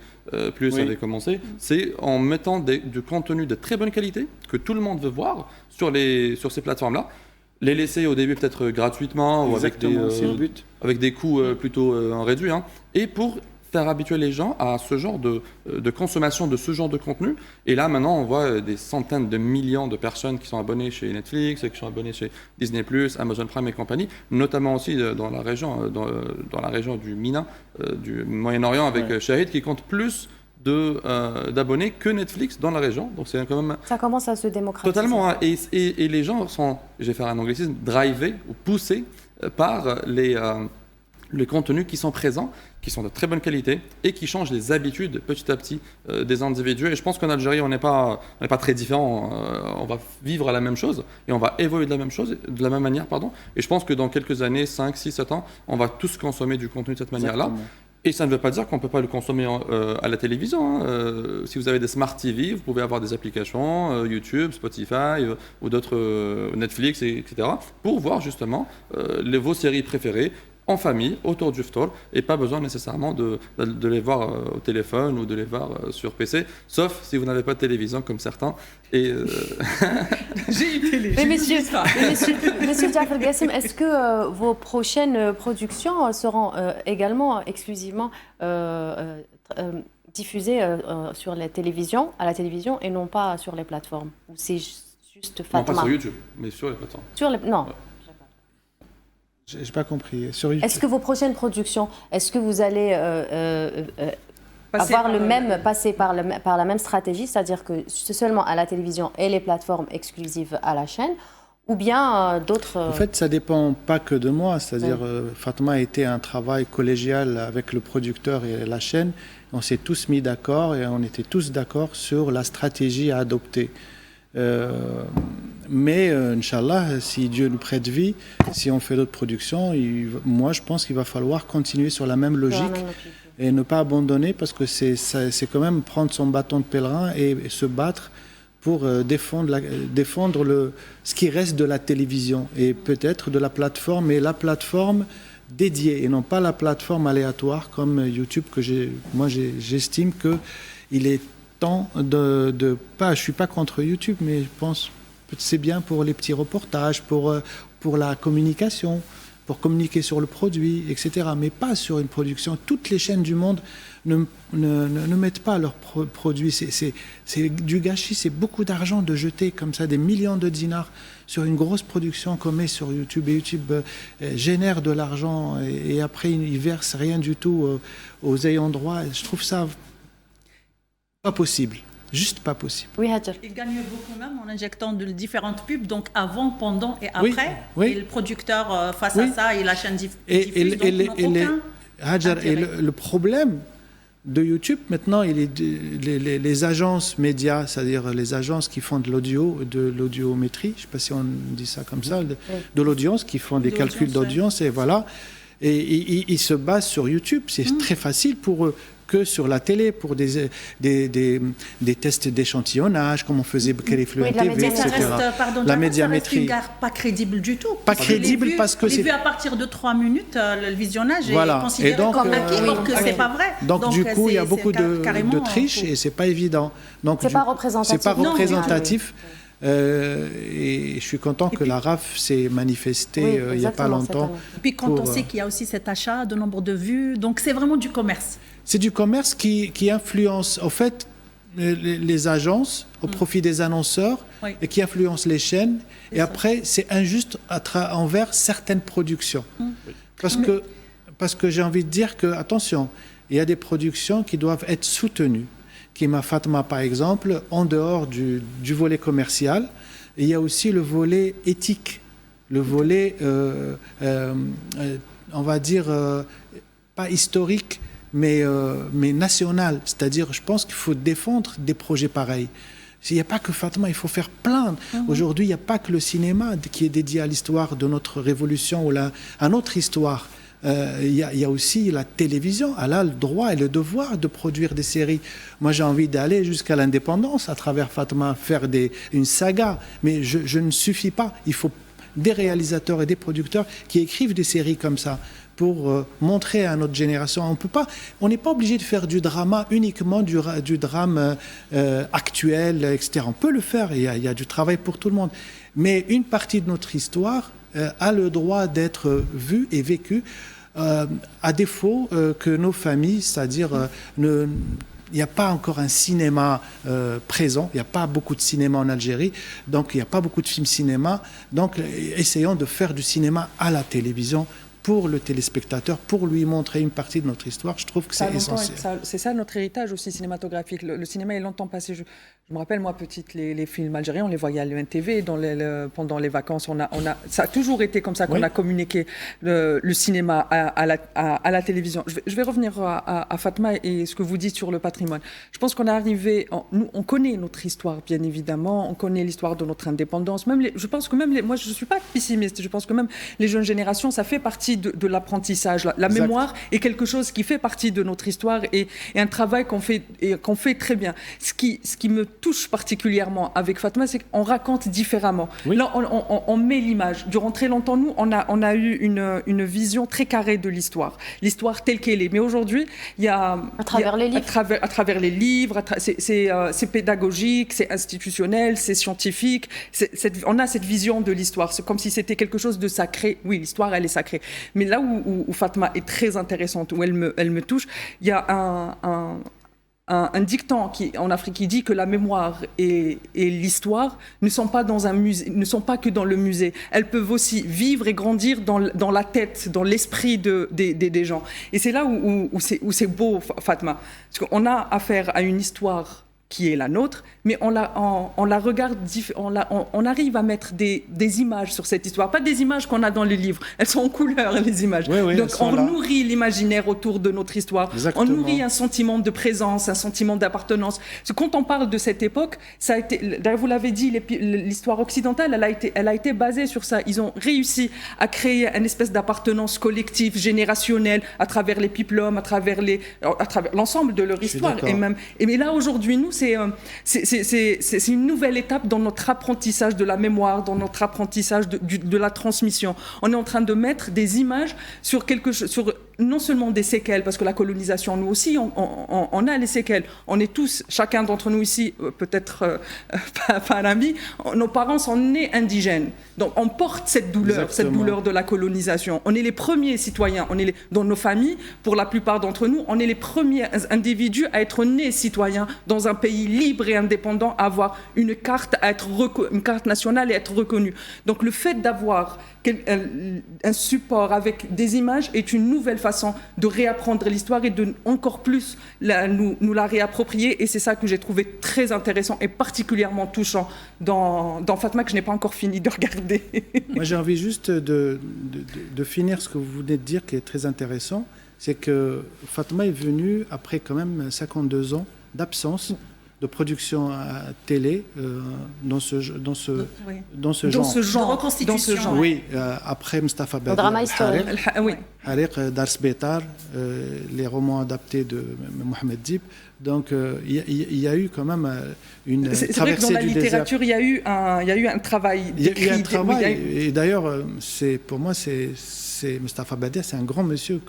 Plus avait commencé. C'est en mettant du contenu de très bonne qualité, que tout le monde veut voir sur ces plateformes-là. Les laisser au début peut-être gratuitement ou avec des coûts plutôt réduits, et pour faire habituer les gens à ce genre de consommation de ce genre de contenu. Et là maintenant on voit des centaines de millions de personnes qui sont abonnées chez Netflix, qui sont abonnées chez Disney+, Amazon Prime et compagnie, notamment aussi dans la région du MENA, du Moyen-Orient, avec Shahid qui compte plus d'abonnés que Netflix dans la région. Donc c'est quand même... Ça commence à se démocratiser. Totalement. Et les gens sont, je vais faire un anglicisme, drivés ou poussés par les contenus qui sont présents, qui sont de très bonne qualité et qui changent les habitudes petit à petit des individus. Et je pense qu'en Algérie, on n'est pas très différent. On va vivre la même chose et on va évoluer de la même manière. Et je pense que dans quelques années, 5, 6, 7 ans, on va tous consommer du contenu de cette manière-là. Et ça ne veut pas dire qu'on ne peut pas le consommer à la télévision. Si vous avez des Smart TV, vous pouvez avoir des applications, YouTube, Spotify ou d'autres, Netflix, etc. pour voir justement vos séries préférées en famille, autour du ftour, et pas besoin nécessairement de les voir au téléphone ou de les voir sur PC, sauf si vous n'avez pas de télévision comme certains. Et J'ai une télé. Mais monsieur Jafar Gassem, est-ce que vos prochaines productions seront également exclusivement diffusées sur la télévision, à la télévision, et non pas sur les plateformes? Ou c'est juste Fatma? Non, pas sur YouTube, mais sur les plateformes. Non. Je n'ai pas compris. Est-ce que vos prochaines productions, est-ce que vous allez passer par la même stratégie, c'est-à-dire que c'est seulement à la télévision et les plateformes exclusives à la chaîne, ou bien d'autres... En fait, ça dépend pas que de moi. C'est-à-dire, Fatma a été un travail collégial avec le producteur et la chaîne. On s'est tous mis d'accord et on était tous d'accord sur la stratégie à adopter. Mais, Inch'Allah, si Dieu nous prête vie, si on fait d'autres productions, moi, je pense qu'il va falloir continuer sur la même logique et ne pas abandonner, parce que c'est quand même prendre son bâton de pèlerin et se battre pour défendre ce qui reste de la télévision et peut-être de la plateforme, mais la plateforme dédiée et non pas la plateforme aléatoire comme YouTube, que j'estime qu'il est temps de pas, je suis pas contre YouTube, mais je pense que c'est bien pour les petits reportages, pour la communication, pour communiquer sur le produit, etc. Mais pas sur une production. Toutes les chaînes du monde ne mettent pas leurs produits. C'est du gâchis, c'est beaucoup d'argent de jeter comme ça des millions de dinars sur une grosse production qu'on met sur YouTube. Et YouTube génère de l'argent et après il verse rien du tout aux ayants droit. Je trouve ça pas possible. Juste pas possible. Oui, Hadjar. Il gagne beaucoup même en injectant de différentes pubs, donc avant, pendant et après. Oui. Et le producteur, face à ça, et la chaîne diffuse, Hadjar, et le problème de YouTube, maintenant, les agences médias, c'est-à-dire les agences qui font de l'audiométrie, je ne sais pas si on dit ça comme ça, de l'audience, qui font des calculs d'audience, et voilà. Et ils se basent sur YouTube. C'est très facile pour eux que sur la télé, pour des tests d'échantillonnage, comme on faisait Bekri Flux TV, etc. La médiamétrie. Ça reste pas crédible du tout. Pas crédible parce que c'est... vu à partir de 3 minutes, le visionnage est considéré comme acquis, alors que c'est pas vrai. Donc du coup, il y a beaucoup de triches et c'est pas évident. C'est pas représentatif. C'est pas représentatif. Et je suis content que la RAF s'est manifestée il n'y a pas longtemps. Et puis quand on sait qu'il y a aussi cet achat de nombre de vues, donc c'est vraiment du commerce. C'est du commerce qui influence, en fait, les agences au profit des annonceurs et qui influence les chaînes. Et après, c'est injuste envers certaines productions. Parce que j'ai envie de dire que, attention, il y a des productions qui doivent être soutenues. Kima Fatma, par exemple, en dehors du volet commercial, il y a aussi le volet éthique, le volet, on va dire, pas historique, mais national. C'est-à-dire, je pense qu'il faut défendre des projets pareils. Il n'y a pas que Fatma, il faut faire plein. Aujourd'hui, il n'y a pas que le cinéma qui est dédié à l'histoire de notre révolution ou à notre histoire. Il y a aussi la télévision. Elle a le droit et le devoir de produire des séries. Moi, j'ai envie d'aller jusqu'à l'indépendance à travers Fatma, faire une saga. Mais je ne suffis pas. Il faut des réalisateurs et des producteurs qui écrivent des séries comme ça pour montrer à notre génération. On n'est pas obligé de faire du drama uniquement du drame actuel, etc. On peut le faire. Il y a du travail pour tout le monde. Mais une partie de notre histoire a le droit d'être vue et vécue, à défaut que nos familles, c'est-à-dire il n'y a pas encore un cinéma présent, il n'y a pas beaucoup de cinéma en Algérie, donc il n'y a pas beaucoup de films cinéma, donc essayons de faire du cinéma à la télévision pour le téléspectateur, pour lui montrer une partie de notre histoire. Je trouve que c'est essentiel. C'est ça notre héritage aussi cinématographique. Le cinéma est longtemps passé. Je me rappelle, moi, petite, les films algériens, on les voyait à l'UNTV pendant les vacances. Ça a toujours été comme ça qu'on a communiqué le cinéma à la télévision. Je vais revenir à Fatma et ce que vous dites sur le patrimoine. Je pense qu'on est arrivé... on connaît notre histoire, bien évidemment. On connaît l'histoire de notre indépendance. Je pense que moi, je ne suis pas pessimiste. Je pense que même les jeunes générations, ça fait partie de l'apprentissage. La mémoire est quelque chose qui fait partie de notre histoire et un travail qu'on fait très bien. Ce qui me touche particulièrement avec Fatma, c'est qu'on raconte différemment. Là, on met l'image. Durant très longtemps, nous, on a eu une vision très carrée de l'histoire telle qu'elle est. Mais aujourd'hui, il y a... À travers les livres, c'est pédagogique, c'est institutionnel, c'est scientifique. On a cette vision de l'histoire. C'est comme si c'était quelque chose de sacré. Oui, l'histoire, elle est sacrée. Mais là où Fatma est très intéressante, où elle me touche, il y a un dicton en Afrique qui dit que la mémoire et l'histoire ne sont pas dans un musée, ne sont pas que dans le musée. Elles peuvent aussi vivre et grandir dans la tête, dans l'esprit des gens. Et c'est là où c'est beau, Fatma. Parce qu'on a affaire à une histoire qui est la nôtre, mais on la regarde, on arrive à mettre des images sur cette histoire, pas des images qu'on a dans les livres, elles sont en couleur les images. Oui, donc on nourrit l'imaginaire autour de notre histoire. Exactement. On nourrit un sentiment de présence, un sentiment d'appartenance. Quand on parle de cette époque, ça a été, vous l'avez dit, l'histoire occidentale, elle a été basée sur ça. Ils ont réussi à créer une espèce d'appartenance collective, générationnelle, à travers les peuples, à travers l'ensemble de leur histoire. Et là aujourd'hui, nous, c'est une nouvelle étape dans notre apprentissage de la mémoire, dans notre apprentissage de la transmission. On est en train de mettre des images sur non seulement des séquelles, parce que la colonisation, nous aussi, on a les séquelles. On est tous, chacun d'entre nous ici, peut-être pas un ami, nos parents sont nés indigènes. Donc on porte cette douleur de la colonisation. On est les premiers citoyens, dans nos familles, pour la plupart d'entre nous, on est les premiers individus à être nés citoyens dans un pays libre et indépendant, à avoir une carte nationale et être reconnu. Donc le fait d'avoir un support avec des images est une nouvelle façon de réapprendre l'histoire et de encore plus nous la réapproprier, et c'est ça que j'ai trouvé très intéressant et particulièrement touchant dans Fatma, que je n'ai pas encore fini de regarder. Moi j'ai envie juste de finir ce que vous venez de dire qui est très intéressant, c'est que Fatma est venue après quand même 52 ans d'absence de production à télé dans ce genre. De reconstitution. Oui, après Mustafa Bader. Drama historique. Harik, Dars Betar, les romans adaptés de Mohamed Dib. Donc il y a eu quand même une traversée du désert. C'est vrai que dans la littérature, il y a eu un travail d'écrit. Il y a un travail, et d'ailleurs, pour moi, c'est Mustafa Bader, c'est un grand monsieur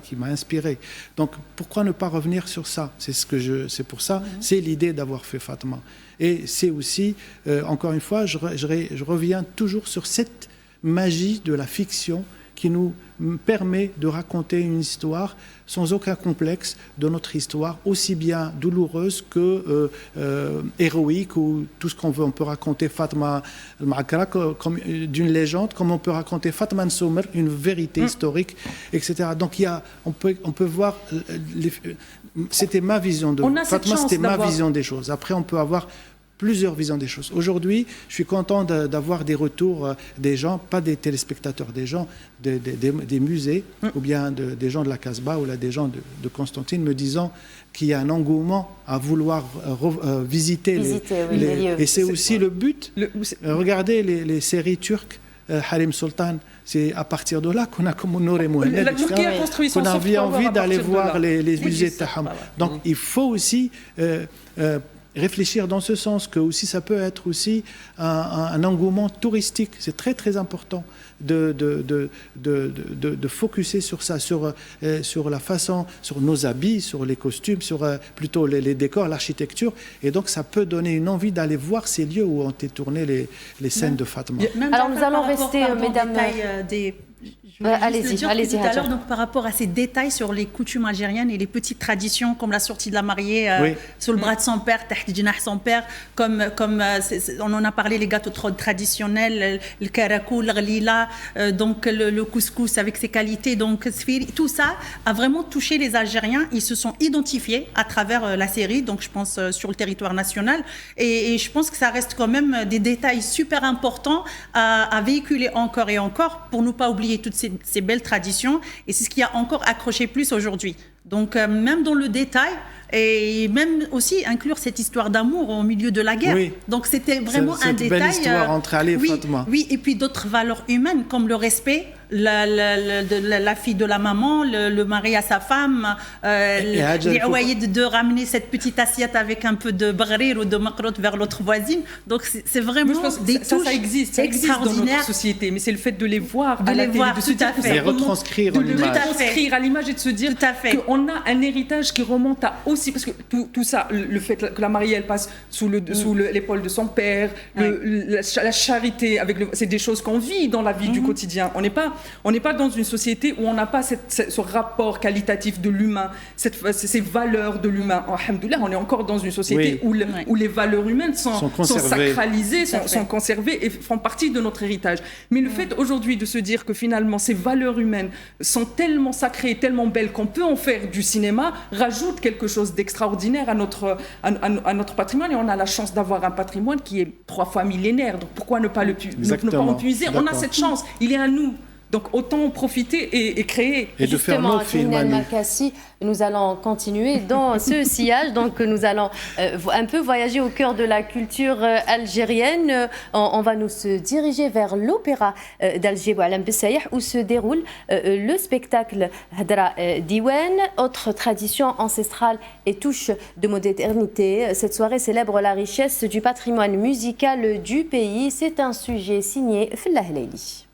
qui m'a inspiré. Donc pourquoi ne pas revenir sur ça ? C'est pour ça, c'est l'idée d'avoir fait Fatma. Et c'est aussi, encore une fois, je reviens toujours sur cette magie de la fiction qui nous permet de raconter une histoire sans aucun complexe de notre histoire, aussi bien douloureuse que héroïque, ou tout ce qu'on veut. On peut raconter Fatma al-Ma'akra comme d'une légende, comme on peut raconter Fatma al-Soumer, une vérité historique, etc. Donc on peut voir, c'était ma vision de Fatma, c'était ma vision des choses. Après, on peut avoir plusieurs visions des choses. Aujourd'hui, je suis content d'avoir des retours des gens, pas des téléspectateurs, des gens des musées, ou bien des gens de la Casbah, ou là, des gens de Constantine, me disant qu'il y a un engouement à vouloir visiter les lieux. Et c'est aussi le but. Regardez les séries turques, Harim Sultan, c'est à partir de là qu'on a comme Nour et Mohamed, qu'on a envie d'aller voir les musées de Taham. Donc il faut aussi réfléchir dans ce sens, que aussi ça peut être aussi un engouement touristique. C'est très très important de focuser sur ça, sur la façon, sur nos habits, sur les costumes, sur plutôt les décors, l'architecture, et donc ça peut donner une envie d'aller voir ces lieux où ont été tournées les scènes de Fatma. Alors nous allons rester, mesdames. Allez-y. Tout à l'heure, donc par rapport à ces détails sur les coutumes algériennes et les petites traditions, comme la sortie de la mariée sur le bras de son père, son père, comme on en a parlé, les gâteaux traditionnels, le karakou, le ghlila, donc le couscous avec ses qualités, donc tout ça a vraiment touché les Algériens. Ils se sont identifiés à travers la série, donc je pense sur le territoire national, et je pense que ça reste quand même des détails super importants à véhiculer encore et encore pour ne pas oublier toutes ces belles traditions, et c'est ce qui a encore accroché plus aujourd'hui. Donc même dans le détail, et même aussi inclure cette histoire d'amour au milieu de la guerre. Oui. Donc c'était vraiment un détail. Belle histoire entre Ali et Fatma. Oui, et puis d'autres valeurs humaines comme le respect, la fille de la maman, le mari à sa femme, de ramener cette petite assiette avec un peu de bghrir ou de makrot vers l'autre voisine. Donc c'est vraiment des touches ça existe dans notre société, mais c'est le fait de les voir à la télé, de se dire, de les retranscrire à l'image et de se dire qu'on a un héritage qui remonte à aussi, parce que tout ça, le fait que la mariée elle passe sous l'épaule de son père, la charité, c'est des choses qu'on vit dans la vie du quotidien. On n'est pas pas dans une société où on n'a pas ce rapport qualitatif de l'humain, ces valeurs de l'humain. Alhamdoulilah, on est encore dans une société où les valeurs humaines sont sacralisées, sont conservées et font partie de notre héritage. Mais le fait aujourd'hui de se dire que finalement ces valeurs humaines sont tellement sacrées, tellement belles qu'on peut en faire du cinéma, rajoute quelque chose d'extraordinaire à notre patrimoine. Et on a la chance d'avoir un patrimoine qui est 3 fois millénaire. Donc pourquoi ne pas en puiser? On a cette chance, il est à nous. Donc autant en profiter et créer. Et de faire nos films. Makassi, nous allons continuer dans ce sillage. Donc nous allons un peu voyager au cœur de la culture algérienne. On va nous se diriger vers l'opéra d'Alger Boualem Bessaïh où se déroule le spectacle Hadra Diwan, autre tradition ancestrale et touche de modernité. Cette soirée célèbre la richesse du patrimoine musical du pays. C'est un sujet signé Fellah Leili.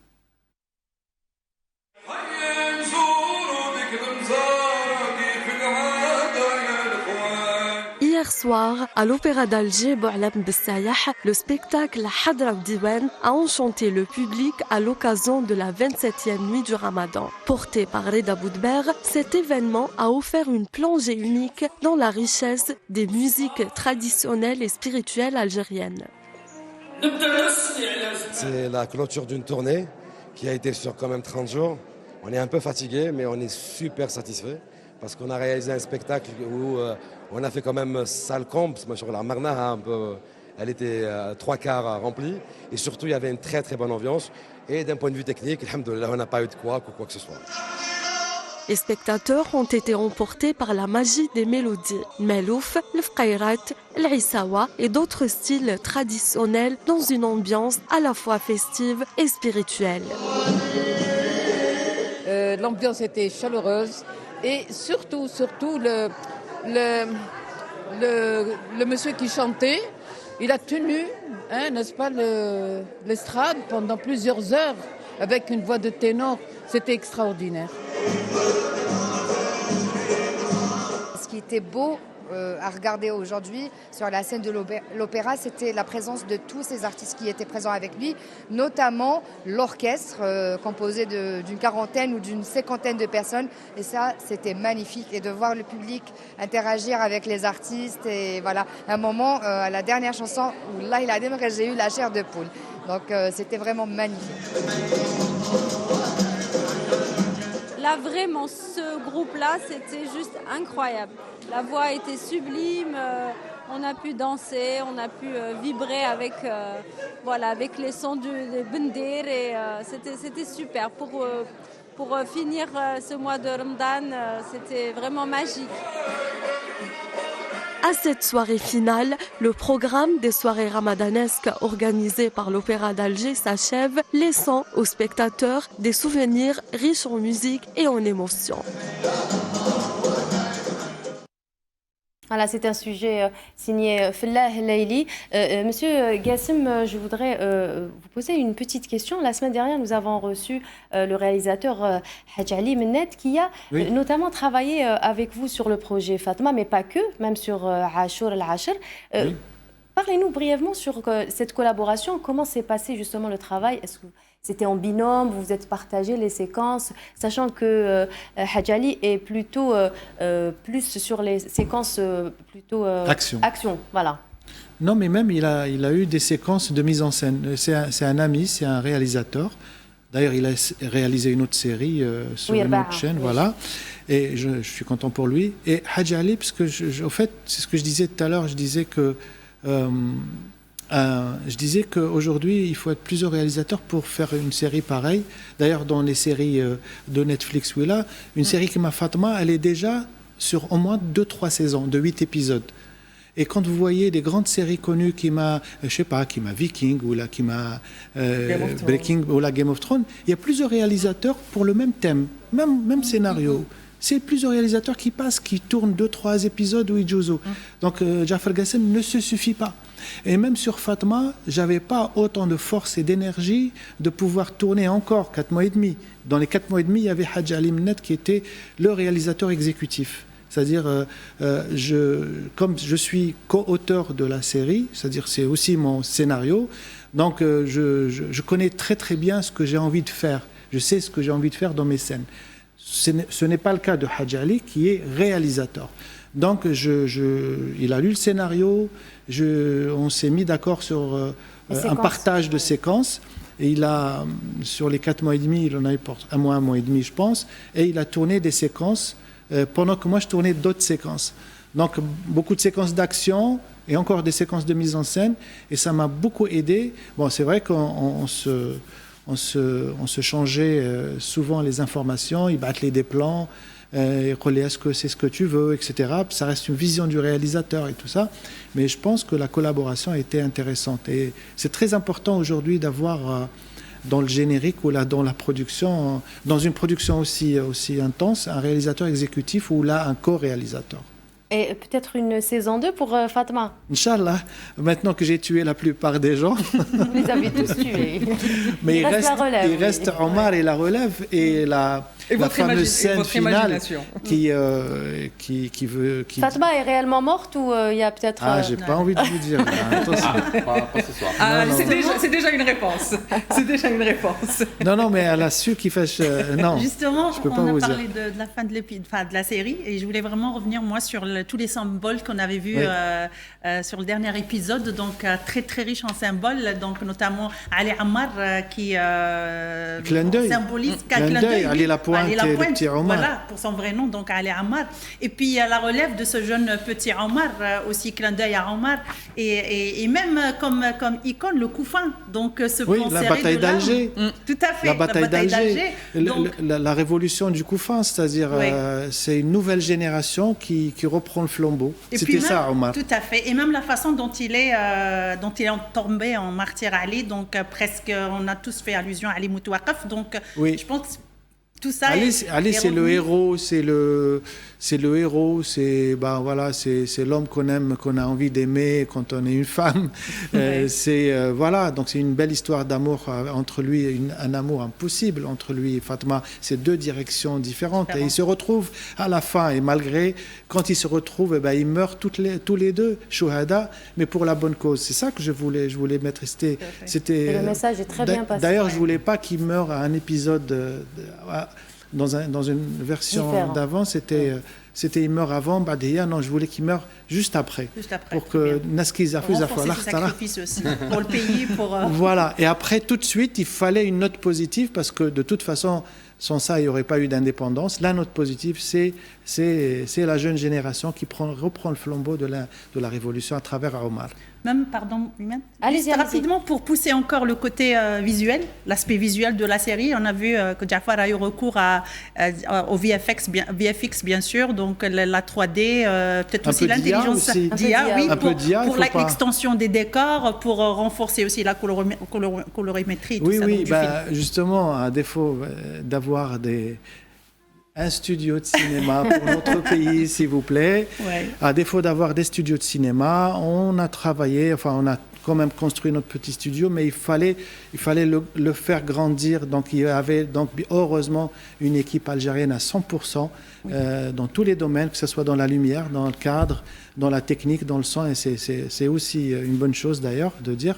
Hier soir, à l'Opéra d'Alger Boualem Bessaïh, le spectacle Hadra Diwan a enchanté le public à l'occasion de la 27e nuit du Ramadan. Porté par Reda Boudber, cet événement a offert une plongée unique dans la richesse des musiques traditionnelles et spirituelles algériennes. C'est la clôture d'une tournée qui a été sur quand même 30 jours. On est un peu fatigué, mais on est super satisfait parce qu'on a réalisé un spectacle où on a fait quand même salle comble. La Marna, elle était 3/4 remplie et surtout il y avait une très très bonne ambiance. Et d'un point de vue technique, alhamdoulilah, on n'a pas eu de quoi que ce soit. Les spectateurs ont été emportés par la magie des mélodies, Melouf, le Fqairat, l'Issawa et d'autres styles traditionnels dans une ambiance à la fois festive et spirituelle. L'ambiance était chaleureuse et surtout le monsieur qui chantait, il a tenu, n'est-ce pas, l'estrade pendant plusieurs heures avec une voix de ténor. C'était extraordinaire. Ce qui était beau à regarder aujourd'hui sur la scène de l'opéra, c'était la présence de tous ces artistes qui étaient présents avec lui, notamment l'orchestre composé d'une quarantaine ou d'une cinquantaine de personnes. Et ça, c'était magnifique. Et de voir le public interagir avec les artistes. Et voilà, un moment, à la dernière chanson, où là, il a dit que j'ai eu la chair de poule. Donc, c'était vraiment magnifique. Là, vraiment, ce groupe-là, c'était juste incroyable. La voix était sublime, on a pu danser, on a pu vibrer avec les sons des bendir et c'était super. Pour finir ce mois de Ramadan, c'était vraiment magique. À cette soirée finale, le programme des soirées ramadanesques organisées par l'Opéra d'Alger s'achève, laissant aux spectateurs des souvenirs riches en musique et en émotions. Voilà, c'est un sujet signé Fellah Leili. Monsieur Gassim, je voudrais vous poser une petite question. La semaine dernière, nous avons reçu le réalisateur Hadj Ali Mennet qui a notamment travaillé avec vous sur le projet Fatma, mais pas que, même sur Ashur al-Ashr. Parlez-nous brièvement sur cette collaboration. Comment s'est passé justement le travail? Est-ce que c'était en binôme, vous vous êtes partagé les séquences, sachant que Hadj Ali est plutôt plus sur les séquences plutôt action, voilà. Non, mais même il a eu des séquences de mise en scène. C'est un ami, c'est un réalisateur. D'ailleurs, il a réalisé une autre série sur une autre chaîne, voilà. Et je suis content pour lui. Et Hadj Ali, parce que au fait, c'est ce que je disais tout à l'heure. Je disais qu'aujourd'hui, il faut être plusieurs réalisateurs pour faire une série pareille. D'ailleurs, dans les séries de Netflix, une série qui m'a Fatma, elle est déjà sur au moins 2-3 saisons, de 8 épisodes. Et quand vous voyez des grandes séries connues qui m'a Viking ou là, qui m'a Breaking ou la Game of Thrones, il y a plusieurs réalisateurs pour le même thème, même scénario. C'est plusieurs réalisateurs qui passent, qui tournent 2-3 épisodes ou Ijuzo. Donc Jafar Gassem ne se suffit pas. Et même sur Fatma, j'avais pas autant de force et d'énergie de pouvoir tourner encore 4 mois et demi. Dans les 4 mois et demi, il y avait Hadj Ali Mennet qui était le réalisateur exécutif. C'est-à-dire, comme je suis co-auteur de la série, c'est-à-dire c'est aussi mon scénario, donc je connais très très bien ce que j'ai envie de faire. Je sais ce que j'ai envie de faire dans mes scènes. Ce n'est pas le cas de Hadj Ali qui est réalisateur. Donc il a lu le scénario, on s'est mis d'accord sur un partage de séquences. Et il a, sur les 4 mois et demi, il en a eu pour un mois et demi, je pense, et il a tourné des séquences pendant que moi je tournais d'autres séquences. Donc beaucoup de séquences d'action et encore des séquences de mise en scène, et ça m'a beaucoup aidé. Bon, c'est vrai qu'on se changeait souvent les informations, ils battent des plans. Est-ce que c'est ce que tu veux, etc. Ça reste une vision du réalisateur et tout ça. Mais je pense que la collaboration a été intéressante. Et c'est très important aujourd'hui d'avoir dans le générique ou là, dans la production, dans une production aussi intense, un réalisateur exécutif ou là un co-réalisateur. Et peut-être une saison 2 pour Fatma. Inch'Allah, maintenant que j'ai tué la plupart des gens. Vous les avez tous tués. Mais il reste Omar et la relève et la fameuse scène finale qui veut... Fatma est réellement morte ou il y a peut-être... j'ai pas envie de vous dire. Attention. Pas ce soir. C'est déjà une réponse. C'est déjà une réponse. Non, mais elle a su qu'il fait... non, justement, je peux pas on vous a parlé dire. de la fin de la série et je voulais vraiment revenir, moi, sur tous les symboles qu'on avait vus sur le dernier épisode, donc très très riche en symboles, donc notamment Ali Ammar qui symbolise clin d'œil, Ali Lapointe et le petit Omar. Voilà, pour son vrai nom, donc Ali Ammar. Et puis la relève de ce jeune petit Omar, aussi clin d'œil à Omar, et même comme icône, le couffin, donc ce plan la serré bataille de l'arme. d'Alger. Tout à fait, la bataille d'Alger. Donc... La révolution du couffin, c'est-à-dire c'est une nouvelle génération qui reprend le flambeau. C'était ça, Omar. Tout à fait. Et même la façon dont il est tombé en martyr Ali, donc presque, on a tous fait allusion à Ali Moutouakaf. Donc, je pense que tout ça Ali, c'est le héros, c'est le héros, c'est l'homme qu'on aime, qu'on a envie d'aimer quand on est une femme. Donc c'est une belle histoire d'amour entre lui, un amour impossible entre lui et Fatma. C'est 2 directions différentes et ils se retrouvent à la fin. Et malgré, quand ils se retrouvent, ils meurent tous les 2, Shuhada, mais pour la bonne cause. C'est ça que je voulais mettre. Et le message est très bien passé. D'ailleurs, je voulais pas qu'il meure à un épisode. Dans une version d'avant, c'était il meurt avant, non, je voulais qu'il meure juste après. Pour que Naskiz sacrifice aussi pour le pays. Voilà, et après, tout de suite, il fallait une note positive parce que de toute façon, sans ça, il n'y aurait pas eu d'indépendance. La note positive, c'est la jeune génération qui reprend le flambeau de la révolution à travers Omar. Même, pardon, allez-y rapidement pour pousser encore le côté visuel, l'aspect visuel de la série. On a vu que Jafar a eu recours au VFX bien sûr, donc la 3D, peut-être aussi l'intelligence d'IA, pour l'extension des décors, pour renforcer aussi la colorimétrie. Tout ça, film. Justement, à défaut d'avoir un studio de cinéma pour notre pays, s'il vous plaît. À défaut d'avoir des studios de cinéma, on a quand même construit notre petit studio, mais il fallait le faire grandir. Donc il y avait heureusement une équipe algérienne à 100% dans tous les domaines, que ce soit dans la lumière, dans le cadre, dans la technique, dans le son. Et c'est aussi une bonne chose d'ailleurs de dire.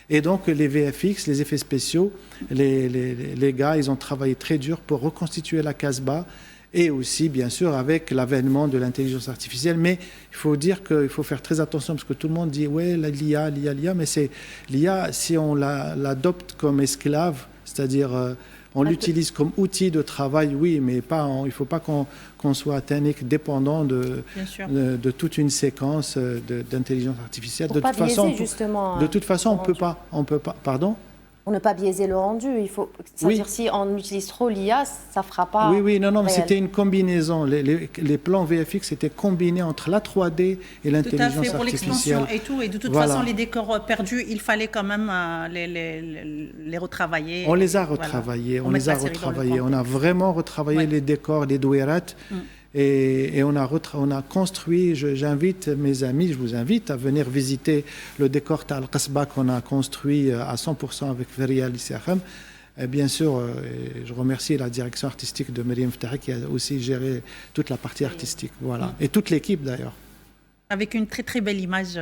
Et donc les VFX, les effets spéciaux, les gars, ils ont travaillé très dur pour reconstituer la Casbah et aussi, bien sûr, avec l'avènement de l'intelligence artificielle. Mais il faut dire qu'il faut faire très attention parce que tout le monde dit « ouais, l'IA », mais c'est l'IA, si on l'adopte comme esclave, c'est-à-dire on l'utilise comme outil de travail, oui, mais il ne faut pas qu'on soit dépendant de toute une séquence d'intelligence artificielle. De toute façon, on peut pas. Pardon ? Pour ne pas biaiser le rendu, c'est-à-dire si on utilise trop l'IA, ça fera pas. Non, mais c'était une combinaison. Les plans VFX étaient combinés entre la 3D et l'intelligence artificielle. Pour l'extension et tout, et de toute façon, les décors perdus, il fallait quand même les retravailler. On les a retravaillés, on a vraiment retravaillé les décors, les douérats. Et on a construit, j'invite mes amis, je vous invite à venir visiter le décor Tal Qasba qu'on a construit à 100% avec Feria Lissakham. Bien sûr, je remercie la direction artistique de Myriam Ftahi qui a aussi géré toute la partie artistique. Voilà. Et toute l'équipe d'ailleurs. Avec une très très belle image.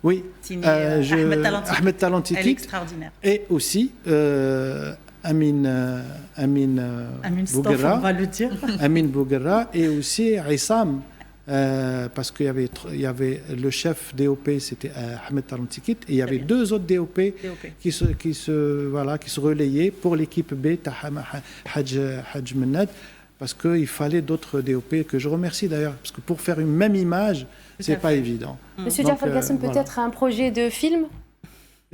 Oui, signée Ahmed Talantiki. Elle est extraordinaire. Et aussi Amin Bouguerra, on va le dire. Amin Bouguerra et aussi Aïssam. Parce qu'il y avait le chef DOP, c'était Ahmed Tarantikit, et il y avait deux autres DOP qui se relayaient pour l'équipe B, Hadj Mennad, parce qu'il fallait d'autres DOP que je remercie d'ailleurs, parce que pour faire une même image, c'est pas évident. Monsieur Jafar Kassem, peut-être un projet de film?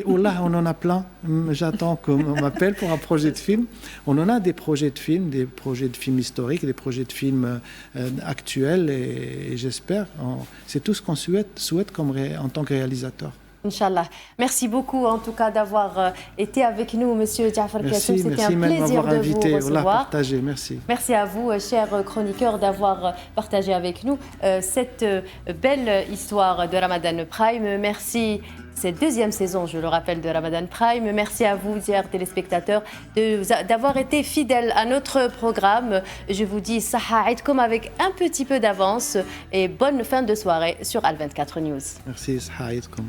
Là, on en a plein. J'attends qu'on m'appelle pour un projet de film. On en a des projets de films historiques, des projets de films actuels, et j'espère. C'est tout ce qu'on souhaite en tant que réalisateur. Inch'Allah. Merci beaucoup en tout cas d'avoir été avec nous, Monsieur Jafar Kassem. C'était un plaisir de vous recevoir. Merci. Merci à vous, chers chroniqueurs, d'avoir partagé avec nous cette belle histoire de Ramadan Prime. Merci. Cette deuxième saison, je le rappelle, de Ramadan Prime. Merci à vous, chers téléspectateurs, d'avoir été fidèles à notre programme. Je vous dis Saha Aïdkoum avec un petit peu d'avance et bonne fin de soirée sur Al 24 News. Merci, Saha Aïdkoum.